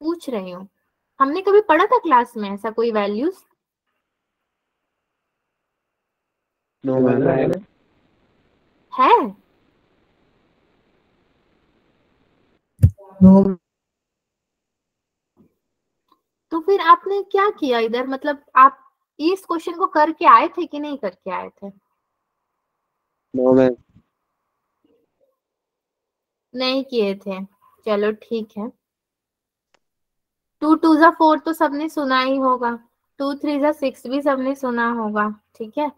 पूछ रही हूँ, हमने कभी पढ़ा था क्लास में ऐसा कोई वैल्यूज नो मैम। है? नो तो फिर आपने क्या किया इधर, मतलब आप इस क्वेश्चन को करके आए थे कि नहीं करके आए थे? No ma'am. नहीं किए थे, चलो ठीक है। 2 2 जा 4 तो सबने सुना ही होगा, 2 3 जा 6 भी सबने सुना होगा, ठीक है।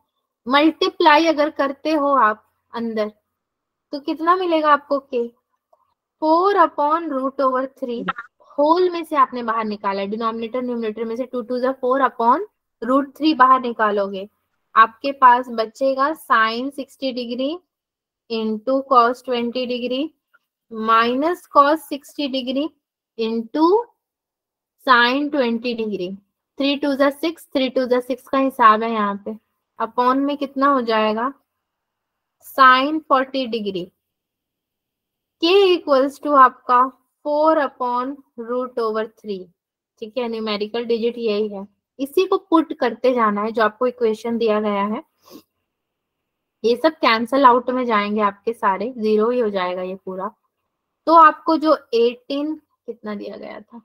मल्टीप्लाई अगर करते हो आप अंदर, तो कितना मिलेगा आपको के, 4/√3, होल में से आपने बाहर निकाला, डिनोमिनेटर न्यूमरेटर में से 2 2 जा 4/√3 बाहर निकालोगे, आपके पास बचेगा sin 60 degree into cos 20 degree minus cos 60 degree into sin 20 degree. 3 2 जा 6, 3 2 जा 6 का हिसाब है यहाँ पे, अपॉन में कितना हो जाएगा sin 40 degree. k equals to आपका 4/√3, ठीक है, न्यूमेरिकल डिजिट यही है, इसी को पुट करते जाना है जो आपको इक्वेशन दिया गया है। ये सब कैंसल आउट में जाएंगे आपके सारे, जीरो ही हो जाएगा ये पूरा। तो आपको जो 18 कितना दिया गया था,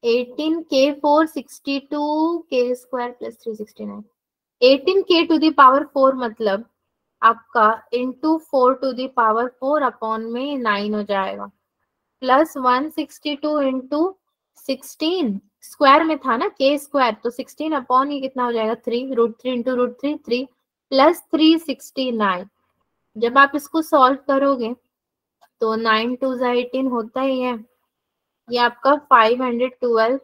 18k462 k square plus 369, 18k⁴ मतलब आपका इंटू 4⁴ अपॉन में 9 हो जाएगा, प्लस 162 इंटू 16 स्क्वायर में था ना k स्क्वायर, तो 16 अपॉन ये कितना हो जाएगा 3, √3 इंटू √3 3 प्लस 369। जब आप इसको सॉल्व करोगे तो 9 2 18 होता ही है, ये आपका 512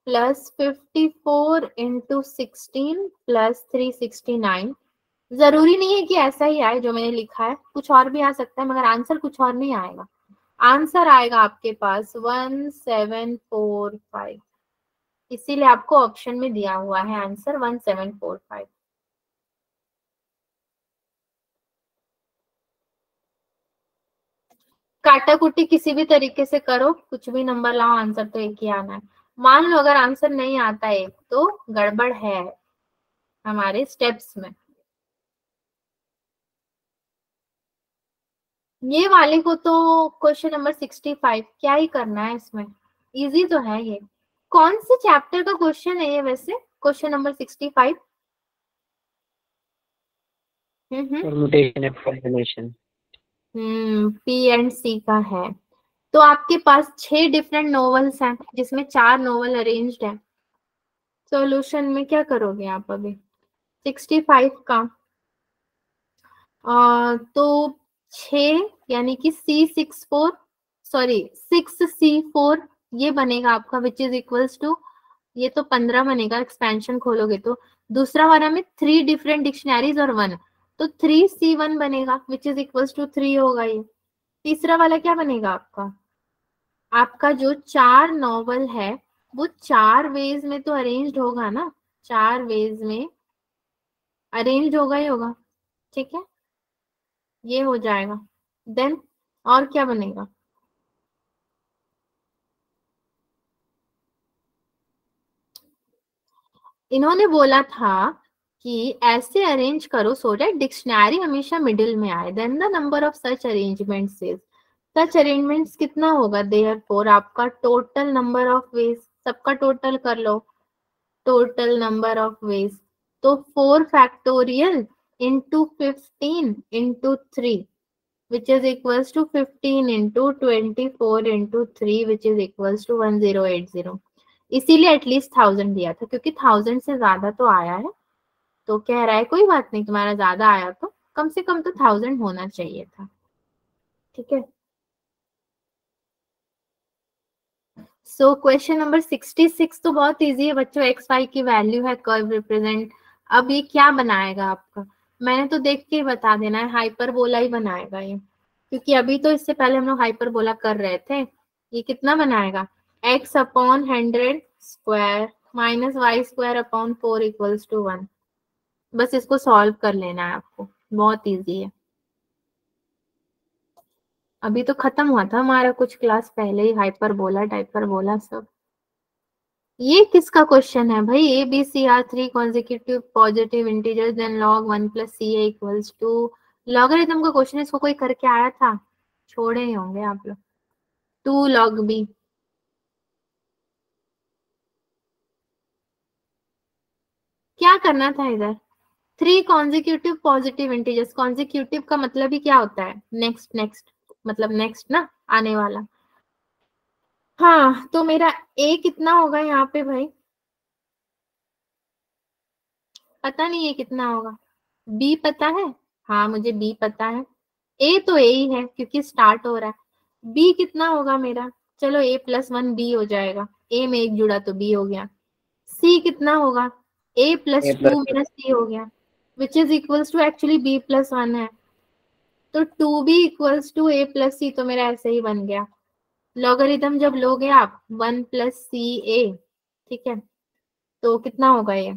प्लस 54 इंटू 16 प्लस 369। जरूरी नहीं है कि ऐसा ही आए जो मैंने लिखा है, कुछ और भी आ सकता है, मगर आंसर कुछ और नहीं आएगा। आंसर आएगा आपके पास 1745, इसीलिए आपको ऑप्शन में दिया हुआ है आंसर 1745। काटा कुटी किसी भी तरीके से करो, कुछ भी नंबर लाओ, आंसर तो एक ही आना है। मान लो अगर आंसर नहीं आता है तो गड़बड़ है हमारे स्टेप्स में। ये वाले को तो क्वेश्चन नंबर 65 क्या ही करना है इसमें, इजी तो है ये। कौन से चैप्टर का क्वेश्चन है ये वैसे, question number 65? Permutation and combination. P&C का है। तो आपके पास 6 डिफरेंट नोवेल्स हैं जिसमें 4 नोवेल अरेंज्ड है। सॉल्यूशन में क्या करोगे आप अभी 65 का? तो 6 यानी कि C64 सॉरी 6C4 ये बनेगा आपका विच इज इक्वल्स टू, ये तो 15 बनेगा एक्सपेंशन खोलोगे तो। दूसरा वाला में 3 डिफरेंट डिक्शनरीज और 1, तो 3C1 बनेगा विच इज इक्वल्स टू 3 होगा ये। तीसरा वाला क्या बनेगा आपका? आपका जो 4 नॉवल है वो 4 वेज में तो अरेंज्ड होगा ना, 4 वेज में अरेंज्ड होगा ही होगा, ठीक है, ये हो जाएगा। देन और क्या बनेगा? इन्होंने बोला था कि ऐसे अरेंज करो सो दैट डिक्शनरी हमेशा मिडिल में आए। Then the number of such arrangements is, such arrangements कितना होगा? देयरफॉर आपका टोटल नंबर ऑफ वेज, सबका टोटल कर लो, टोटल नंबर ऑफ वेज तो 4 factorial into 15 into 3 which is equals to 15 into 24 into 3 which is equals to 1080। इसीलिए at least 1000 दिया था क्योंकि 1000 से ज्यादा तो आया है, तो कह रहा है कोई बात नहीं तुम्हारा ज्यादा आया तो कम से कम तो 1000 होना चाहिए था, ठीक है। सो क्वेश्चन नंबर 66 तो बहुत इजी है बच्चों, एक्स वाई की वैल्यू है, कर्व रिप्रेजेंट। अब ये क्या बनाएगा आपका? मैंने तो देख के ही बता देना है, हाइपरबोला ही बनाएगा ये, क्योंकि अभी तो इससे पहले हम लोग हाइपरबोला कर रहे थे। ये कितना बनाएगा? x upon 100 square minus y square upon 4 equals to 1। बस इसको सॉल्व कर लेना है आपको, बहुत इजी है। अभी तो खत्म हुआ था हमारा कुछ क्लास पहले ही हाइपरबोला टाइपरबोला सब। ये किसका क्वेश्चन है भाई? A B C are 3 consecutive positive integers then log 1 plus CA equals to, logarithm का क्वेश्चन इसको कोई करके आया था? छोड़े ही होंगे आप लोग। 2 log b, क्या करना था इधर? 3 कॉन्जिक्यूटिव पॉजिटिव इंटीजर्स, कॉन्जिक्यूटिव का मतलब ही क्या होता है? नेक्स्ट नेक्स्ट, मतलब नेक्स्ट ना, आने वाला। हाँ तो मेरा a कितना होगा यहाँ पे भाई? पता नहीं a कितना होगा। b पता है? हाँ मुझे b पता है। a तो a ही है क्योंकि स्टार्ट हो रहा है। b कितना होगा मेरा? चलो a प्लस 1 b हो जाएगा, a में एक जुड़ा तो b हो गया। c कितना होगा? a प्लस 2 मेरा c हो गया which is equals to, actually b plus 1 है तो 2b equals to a plus c, तो मेरा ऐसे ही बन गया। लॉगरिथम जब लोगे आप 1 प्लस सी ए, ठीक है, तो कितना होगा ये?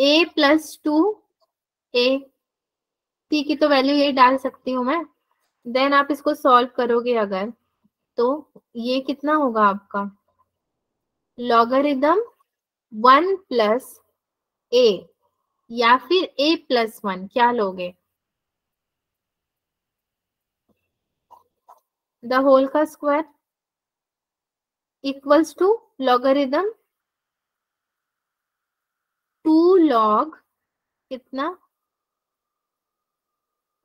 a प्लस 2 a, p की तो वैल्यू ये डाल सकती हूँ मैं। देन आप इसको सॉल्व करोगे अगर, तो ये कितना होगा आपका? लॉगरिथम 1 प्लस a या फिर a प्लस 1, क्या लोगे? द होल का square equals to logarithm 2 log कितना?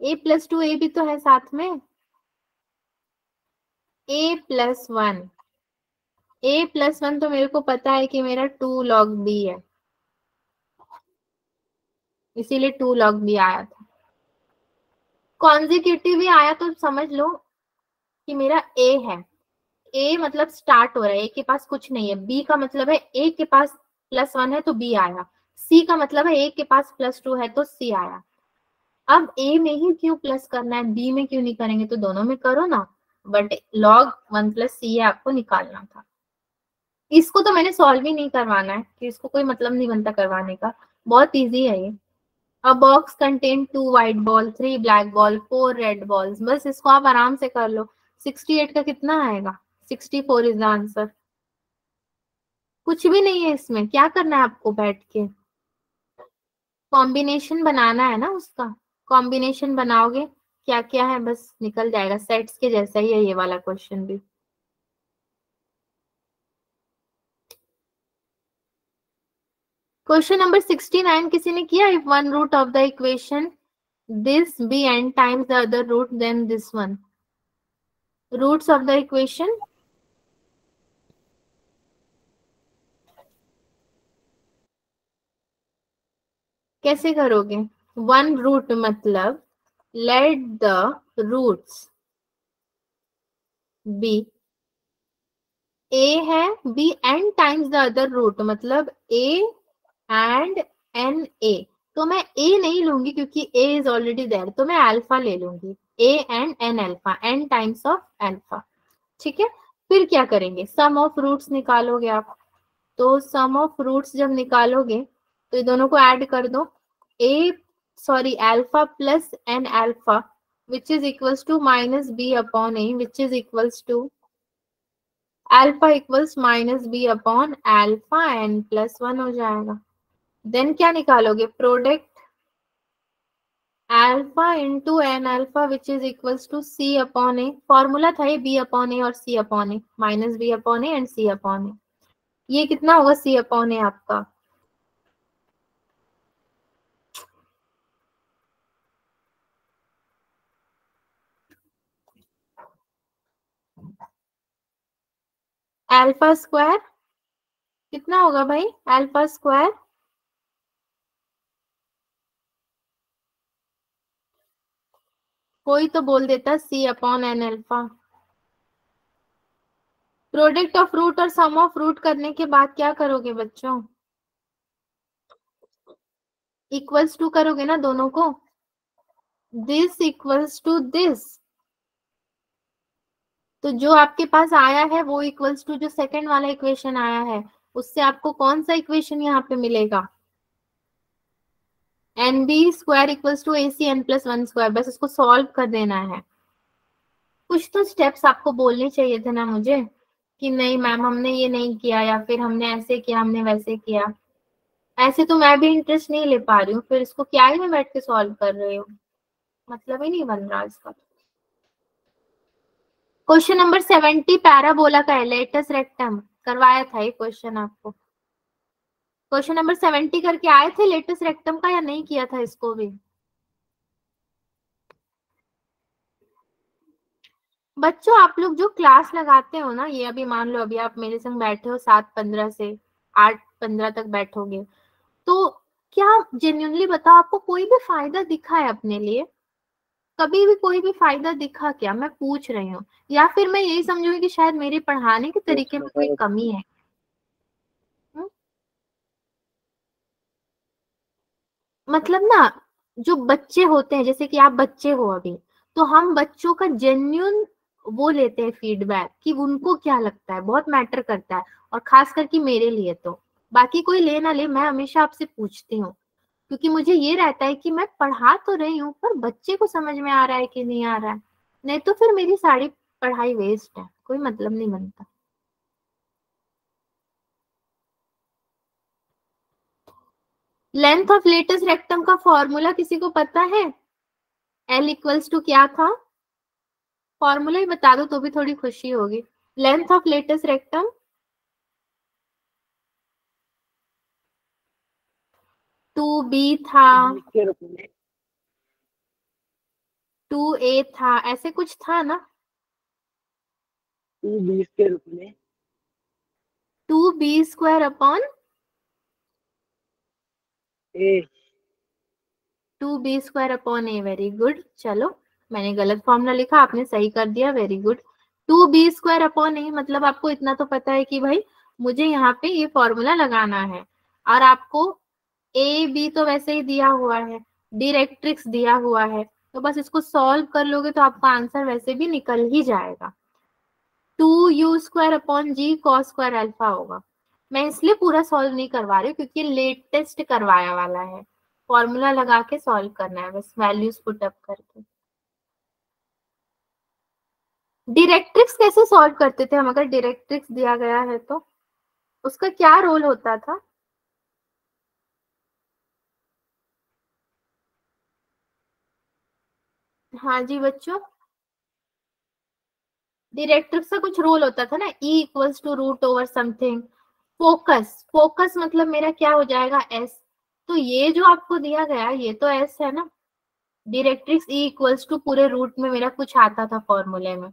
a प्लस 2 a भी तो है साथ में, a प्लस 1, a प्लस 1 तो मेरे को पता है कि मेरा 2 log b है, इसीलिए 2 log b आया था। कॉन्जिक्यूटिव भी आया तो समझ लो कि मेरा a है, a मतलब स्टार्ट हो रहा है, a के पास कुछ नहीं है। b का मतलब है a के पास प्लस 1 है तो b आया। c का मतलब है a के पास प्लस 2 है तो c आया। अब a में ही क्यों प्लस करना है, b में क्यों नहीं करेंगे? तो दोनों में करो ना, बट log 1 प्लस c आपको निकालना था। इसको तो मैंने सॉल्व ही नहीं करवाना है कि इसको कोई मतलब नहीं बनता करवाने का, बहुत इजी है ये। अ box contain 2 white ball, 3 black ball, 4 red balls. बस इसको आप आराम से कर लो। 68 का कितना आएगा? 64 इज द आंसर। कुछ भी नहीं है इसमें, क्या करना है आपको बैठ के? कॉम्बिनेशन बनाना है ना उसका। कॉम्बिनेशन बनाओगे, क्या क्या है बस निकल जाएगा। सेट्स के जैसा ही है ये वाला क्वेश्चन भी। क्वेश्चन नंबर 69 किसी ने किया? If one root of the equation this be n times the other root then this one. Roots of the equation कैसे करोगे? वन रूट मतलब let the roots be, a है, be n times the other root मतलब a and N A. तो मैं ए नहीं लूंगी क्योंकि ए इज ऑलरेडी देयर, तो मैं अल्फा ले लूंगी। A and n alpha, n times of alpha. ठीक है, फिर क्या करेंगे? सम ऑफ रूट्स निकालोगे आप। तो सम ऑफ रूट्स जब निकालोगे तो ये दोनों को ऐड कर दो। A sorry alpha plus N alpha which is equals to minus B upon A which is equals to alpha equals minus B upon alpha N plus 1 हो जाएगा। देन क्या निकालोगे? Product alpha into N alpha which is equals to C upon A. Formula था ये B upon A और C upon A, minus B upon A and C upon A. ये कितना होगा सी अपॉन ए आपका? अल्फा स्क्वायर कितना होगा भाई? अल्फा स्क्वायर कोई तो बोल देता C upon N alpha. Product of root और सम ऑफ रूट करने के बाद क्या करोगे बच्चों? इक्वल्स टू करोगे ना दोनों को। दिस इक्वल्स टू दिस, तो जो आपके पास आया है वो इक्वल्स टू जो सेकंड वाला इक्वेशन आया है, उससे आपको कौन सा इक्वेशन यहाँ पे मिलेगा? N b square equals to a c n plus 1 square. बस इसको सॉल्व कर देना है। कुछ तो स्टेप्स आपको बोलने चाहिए थे ना मुझे कि नहीं मैम हमने ये नहीं किया, या फिर हमने ऐसे किया, हमने वैसे किया। ऐसे तो मैं भी इंटरेस्ट नहीं ले पा रही हूँ, फिर इसको क्या ही मैं बैठ के सॉल्व कर रही हूँ, मतलब ही नहीं बन रहा इसका। क्वेश्चन नंबर 70 पैराबोला का है, लेटस रेक्टम करवाया था ये क्वेश्चन आपको। क्वेश्चन नंबर 70 करके आए थे लेटस रेक्टम का, या नहीं किया था इसको भी? बच्चों आप लोग जो क्लास लगाते हो ना, ये अभी मान लो अभी आप मेरे संग बैठे हो 7:15 से 8:15 तक बैठोगे, तो क्या जेन्युइनली बताओ आपको कोई भी फायदा दिखा है अपने लिए? कभी भी कोई भी फायदा दिखा क्या? मैं पूछ रही हूँ। या फिर मैं यही समझूंगी कि शायद मेरे पढ़ाने के तरीके में कोई कमी है। मतलब ना जो बच्चे होते हैं, जैसे कि आप बच्चे हो अभी, तो हम बच्चों का जेन्युइन वो लेते हैं फीडबैक कि उनको क्या लगता है, बहुत मैटर करता है। और खास करके मेरे लिए तो, बाकी कोई ले ना ले, मैं हमेशा आपसे पूछती हूँ क्योंकि मुझे ये रहता है कि मैं पढ़ा तो रही हूँ पर बच्चे को समझ में आ रहा है कि नहीं आ रहा है, नहीं तो फिर मेरी सारी पढ़ाई वेस्ट है, कोई मतलब नहीं बनता। लेंथ ऑफ लेटस रेक्टम का फॉर्मूला किसी को पता है? एल इक्वल्स टू क्या था? फॉर्मूला ही बता दो तो भी थोड़ी खुशी होगी। Length of latus rectum 2b था, 2a था, ऐसे कुछ था ना? 20 के रूप में 2b square upon A 2b square upon A. Very good. चलो मैंने गलत फॉर्मूला लिखा, आपने सही कर दिया, very good. 2b square upon A मतलब आपको इतना तो पता है कि भाई मुझे यहाँ पे ये फॉर्मूला लगाना है, और आपको ए बी तो वैसे ही दिया हुआ है, डायरेक्ट्रिक्स दिया हुआ है, तो बस इसको सॉल्व कर लोगे तो आपका आंसर वैसे भी निकल ही जाएगा। 2u स्क्वायर अपॉन जी कॉस स्क्वायर अल्फा होगा। मैं इसलिए पूरा सॉल्व नहीं करवा रही हूँ क्योंकि लेटेस्ट करवाया वाला है, फॉर्मूला लगा के सॉल्व करना है बस, वैल्यूज पुट अप करके। डायरेक्ट्रिक्स कैसे सॉल्व करते थे हम? अगर डायरेक्ट्रिक्स दिया गया है तो उसका क्या रोल होता था? हाँ जी बच्चों, डायरेक्ट्रिक्स का कुछ रोल होता था ना, E equals to root over something. Focus, focus मतलब मेरा क्या हो जाएगा, S। तो ये जो आपको दिया गया ये तो S है ना। डायरेक्ट्रिक्स E इक्वल्स टू पूरे रूट में मेरा कुछ आता था फॉर्मूले में,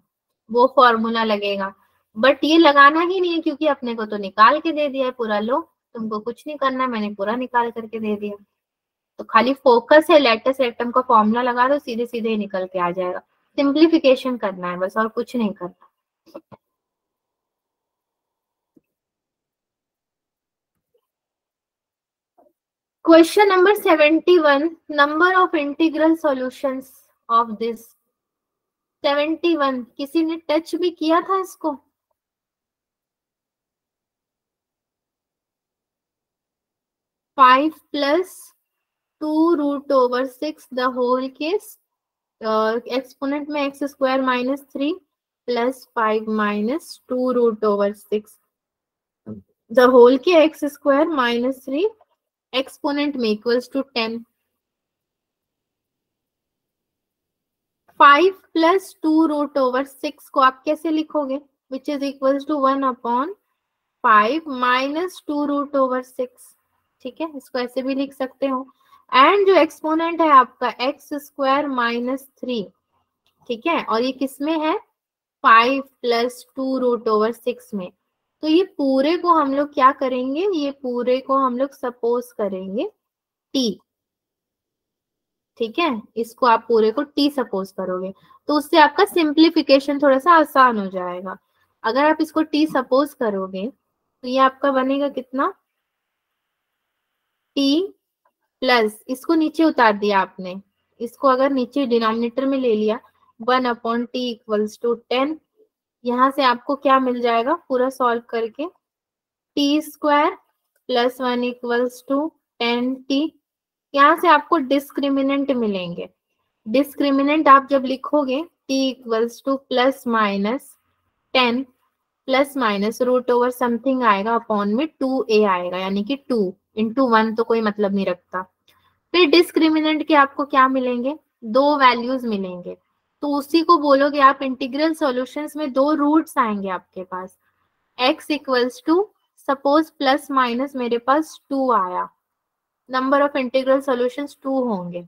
वो फॉर्मूला लगेगा। बट ये लगाना ही नहीं है क्योंकि अपने को तो निकाल के दे दिया है पूरा। लो, तुमको कुछ नहीं करना, मैंने पूरा निकाल करके दे दिया। तो खाली फोकस है, लेटेस्ट एटम का फॉर्मूला लगा दो, सीधे सीधे ही निकल के आ जाएगा। सिंप्लीफिकेशन करना है बस, और कुछ नहीं करना। Question number 71, number of integral solutions of this. 71 किसी ने टच भी किया था इसको? Five plus two root over six the whole case, exponent में x square minus three plus five minus two root over six the whole के x square minus three, exponent में equals to 10। 5 plus two root over six को आप कैसे लिखोगे? Which is equals to 1 upon 5 minus two root over six. ठीक है, इसको ऐसे भी लिख सकते हो। एंड जो एक्सपोनेंट है आपका एक्स स्क्वायर माइनस थ्री, ठीक है, और ये किस में है? 5 plus two root over six में। तो ये पूरे को हम लोग क्या करेंगे, ये पूरे को हम लोग सपोज करेंगे t। ठीक है, इसको आप पूरे को t सपोज करोगे तो उससे आपका सिंप्लीफिकेशन थोड़ा सा आसान हो जाएगा। अगर आप इसको t सपोज करोगे तो ये आपका बनेगा कितना, t प्लस, इसको नीचे उतार दिया आपने, इसको अगर नीचे डिनोमिनेटर में ले लिया, 1 अपॉन टी इक्वल्स टू 10। यहाँ से आपको क्या मिल जाएगा पूरा सॉल्व करके, t square plus 1 equals to 10t। यहाँ से आपको डिस्क्रिमिनेंट मिलेंगे। डिस्क्रिमिनेंट आप जब लिखोगे t equals to plus minus 10 plus minus root over something आएगा, अपॉन में 2a आएगा, यानी कि 2 इंटू 1 तो कोई मतलब नहीं रखता। फिर डिस्क्रिमिनेंट के आपको क्या मिलेंगे, दो वैल्यूज मिलेंगे। तो उसी को बोलोगे आप इंटीग्रल सॉल्यूशंस में दो रूट्स आएंगे आपके पास। x equals to, suppose plus minus मेरे पास 2 आया, नंबर ऑफ इंटीग्रल सॉल्यूशंस 2 होंगे।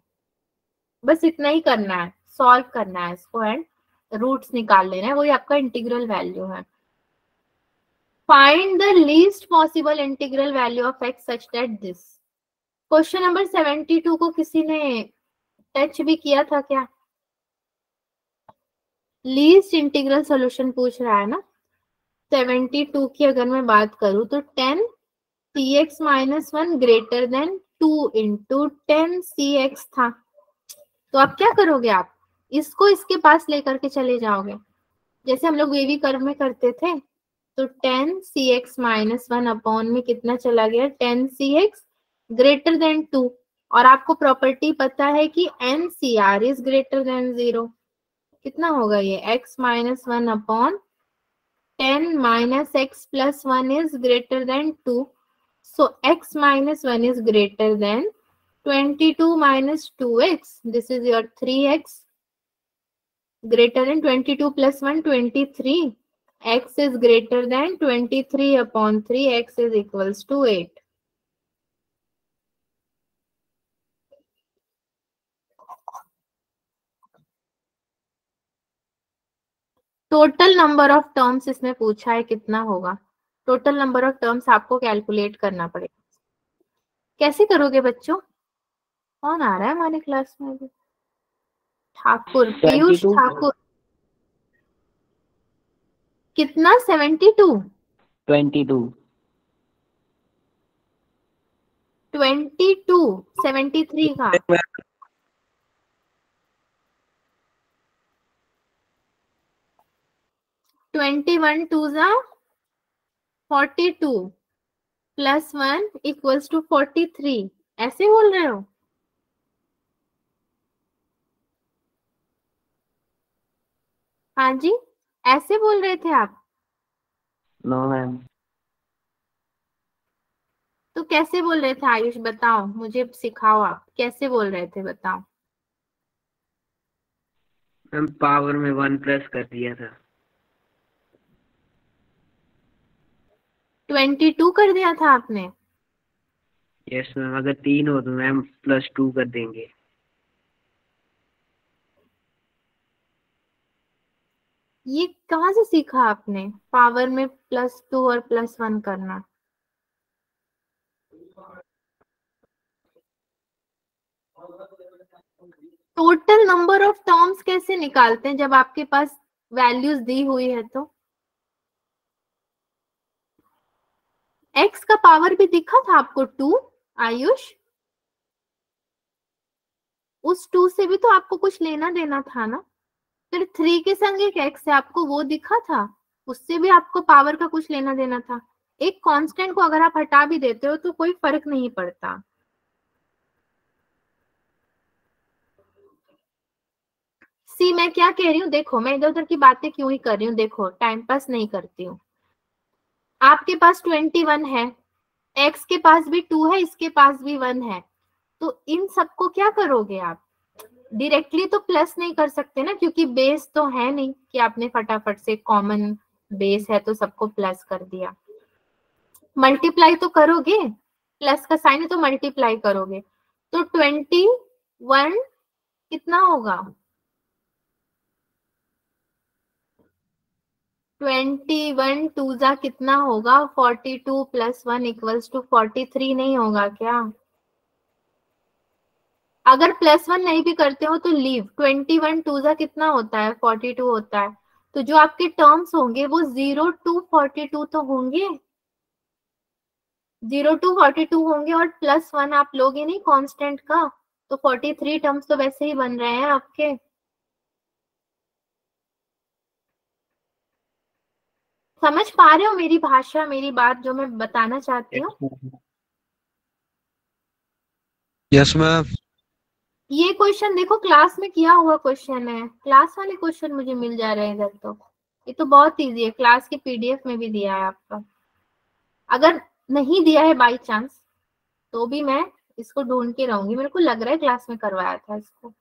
बस इतना ही करना है, सॉल्व करना है इसको एंड रूट्स निकाल लेना है, वही आपका इंटीग्रल वैल्यू है। Find the least possible integral value of x such that this. Question number 72 को किसी ने टच भी किया था क्या? लीस्ट इंटीग्रल सॉल्यूशन पूछ रहा है ना। 72 की अगर मैं बात करूं तो 10 cx minus one greater than 2 into 10 cx था। तो आप क्या करोगे, आप इसको इसके पास लेकर के चले जाओगे, जैसे हम लोग वेवी कर्व में करते थे। तो 10 cx माइनस वन अपॉन में कितना चला गया, 10 cx ग्रेटर देन 2। और आपको प्रॉपर्टी पता है कि NCR इज ग्रेटर देन 0। कितना होगा ये, x minus one upon 10 minus x plus one is greater than 2। So x minus one is greater than 22 minus 2x. This is your 3x greater than 22 plus 1, 23. X is greater than 23 upon 3. X is equals to 8. Total number of terms इसमें पूछा है कितना होगा। Total number of terms आपको calculate करना पड़ेगा। कैसे करोगे बच्चों? कौन आ रहा है हमारे क्लास में अभी? ठाकुर, पीयूष 22 ठाकुर। कितना, 72? 22 22, 73 का। 21 टू जा 42 प्लस 1 इक्वल्स टू 43, ऐसे बोल रहे हो? हाँ जी, ऐसे बोल रहे थे आप? No ma'am. तो कैसे बोल रहे थे आयुष, बताओ मुझे, सिखाओ, आप कैसे बोल रहे थे बताओ। मैम पावर में 1 प्लस कर दिया था। 22 कर दिया था आपने? यस मैम, अगर 3 हो तो मैम +2 कर देंगे। ये कहाँ से सीखा आपने, पावर में +2 और +1 करना? टोटल नंबर ऑफ टर्म्स कैसे निकालते हैं जब आपके पास वैल्यूज दी हुई है? तो x का पावर भी दिखा था आपको 2 आयुष? उस 2 से भी तो आपको कुछ लेना देना था ना। फिर 3 के संग एक x है, आपको वो दिखा था, उससे भी आपको पावर का कुछ लेना देना था। एक कांस्टेंट को अगर आप हटा भी देते हो तो कोई फर्क नहीं पड़ता। सी मैं क्या कह रही हूँ, देखो मैं इधर उधर की बातें क्यों ही कर रही हूँ, देखो टाइम पास नहीं करती हूँ। आपके पास 21 है, x के पास भी 2 है, इसके पास भी 1 है, तो इन सबको क्या करोगे आप? डायरेक्टली तो प्लस नहीं कर सकते ना, क्योंकि बेस तो है नहीं कि आपने फटाफट से कॉमन बेस है तो सबको प्लस कर दिया। मल्टीप्लाई तो करोगे, प्लस का साइन है तो मल्टीप्लाई करोगे। तो 21 कितना होगा? 21 टू जा कितना होगा? 42 + 1 = 43 नहीं होगा क्या? अगर +1 नहीं भी करते हो तो लीव। 21 टू जा कितना होता है? 42 होता है। तो जो आपके टर्म्स होंगे वो 0 to 42 तो होंगे, 0 to 42 होंगे, और +1 आप लोगे नहीं कांस्टेंट का, तो 43 टर्म्स तो वैसे ही बन रहे हैं आपके। समझ पा रहे हो मेरी भाषा, मेरी बात जो मैं बताना चाहती हूँ? Yes ma'am. ये क्वेश्चन देखो क्लास में किया हुआ क्वेश्चन है, क्लास वाले क्वेश्चन मुझे मिल जा रहे हैं इधर। तो ये तो बहुत इजी है, क्लास की पीडीएफ में भी दिया है आपका। अगर नहीं दिया है बाई चांस तो भी मैं इसको ढूंढ के रहूंगी, मेरे को लग रहा है क्लास में करवाया था इसको।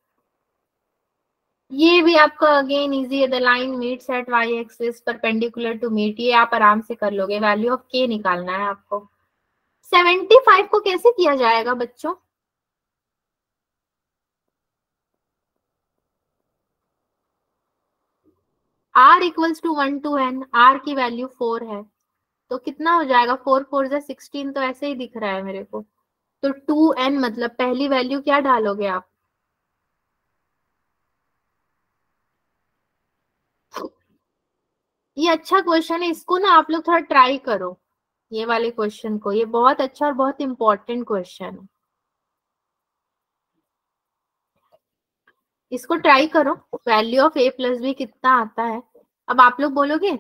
ये भी आपका अगेन इजी है। The line meets at Y axis perpendicular to meet, ये आप आराम से कर लोगे। वैल्यू ऑफ के निकालना है आपको। 75 को कैसे किया जाएगा बच्चों? r = 1 to n, r की वैल्यू 4 है, तो कितना हो जाएगा? 4 4 जा 16, तो ऐसे ही दिख रहा है मेरे को। तो 2n मतलब पहली वैल्यू क्या डालोगे आप? ये अच्छा क्वेश्चन है, इसको ना आप लोग थोड़ा ट्राई करो, ये वाले क्वेश्चन को। ये बहुत अच्छा और बहुत इंपॉर्टेंट क्वेश्चन है, इसको ट्राई करो। वैल्यू ऑफ a + b कितना आता है? अब आप लोग बोलोगे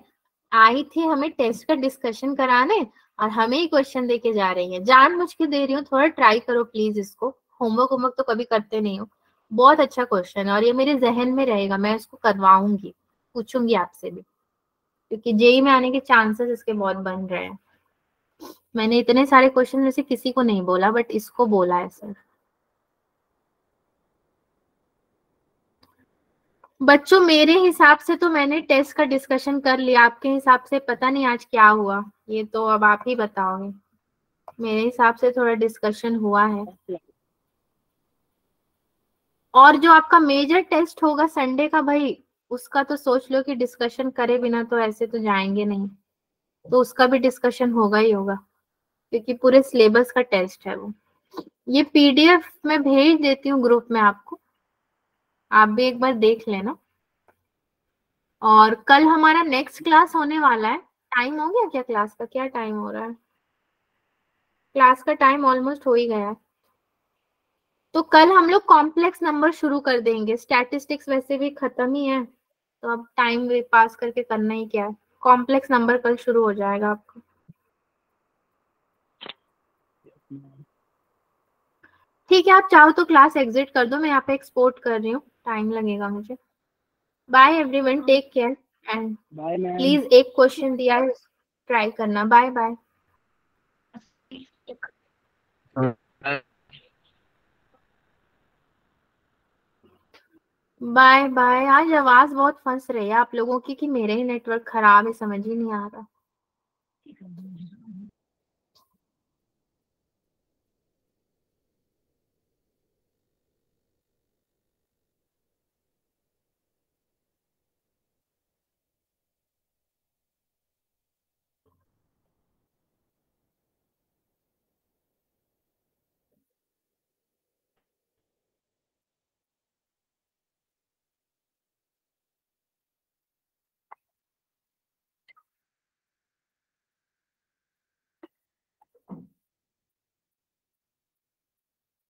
आई थी हमें टेस्ट का डिस्कशन कराने और हमें ही क्वेश्चन दे के जा रही है। जानबूझ के दे रही हूँ, थोड़ा ट्राई करो प्लीज इसको। होमवर्क तो कभी करते नहीं हो। बहुत अच्छा क्वेश्चन है और ये मेरे जहन में रहेगा, मैं इसको करवाऊंगी, पूछूंगी आपसे भी, क्योंकि जेई में आने के चांसेस इसके बहुत बन रहे हैं। मैंने इतने सारे क्वेश्चन में से किसी को नहीं बोला, बट इसको बोला है सर। बच्चों मेरे हिसाब से तो मैंने टेस्ट का डिस्कशन कर लिया, आपके हिसाब से पता नहीं आज क्या हुआ, ये तो अब आप ही बताओगे। मेरे हिसाब से थोड़ा डिस्कशन हुआ है। और जो आपका मेजर टेस्ट होगा संडे का, भाई उसका तो सोच लो कि डिस्कशन करे बिना तो ऐसे तो जाएंगे नहीं, तो उसका भी डिस्कशन होगा ही होगा, क्योंकि पूरे सिलेबस का टेस्ट है वो। ये पीडीएफ मैं भेज देती हूँ ग्रुप में आपको, आप भी एक बार देख लेना। और कल हमारा नेक्स्ट क्लास होने वाला है। टाइम हो गया क्या क्लास का? क्या टाइम हो रहा है? क्लास का टाइम ऑलमोस्ट हो ही गया है। तो कल हम लोग कॉम्प्लेक्स नंबर शुरू कर देंगे। स्टैटिस्टिक्स वैसे भी खत्म ही है, तो अब टाइम पास करके करना ही क्या है। कॉम्प्लेक्स नंबर कल शुरू हो जाएगा आपका। ठीक है, आप चाहो तो क्लास एग्जिट कर दो, मैं यहाँ पे एक्सपोर्ट कर रही हूँ, टाइम लगेगा मुझे। Bye everyone, take care and bye ma'am. Please एक क्वेश्चन दिया है ट्राई करना। Bye bye. Bye bye. आज आवाज बहुत फंस रही है आप लोगों की कि मेरे ही नेटवर्क खराब है, समझ ही नहीं आ रहा।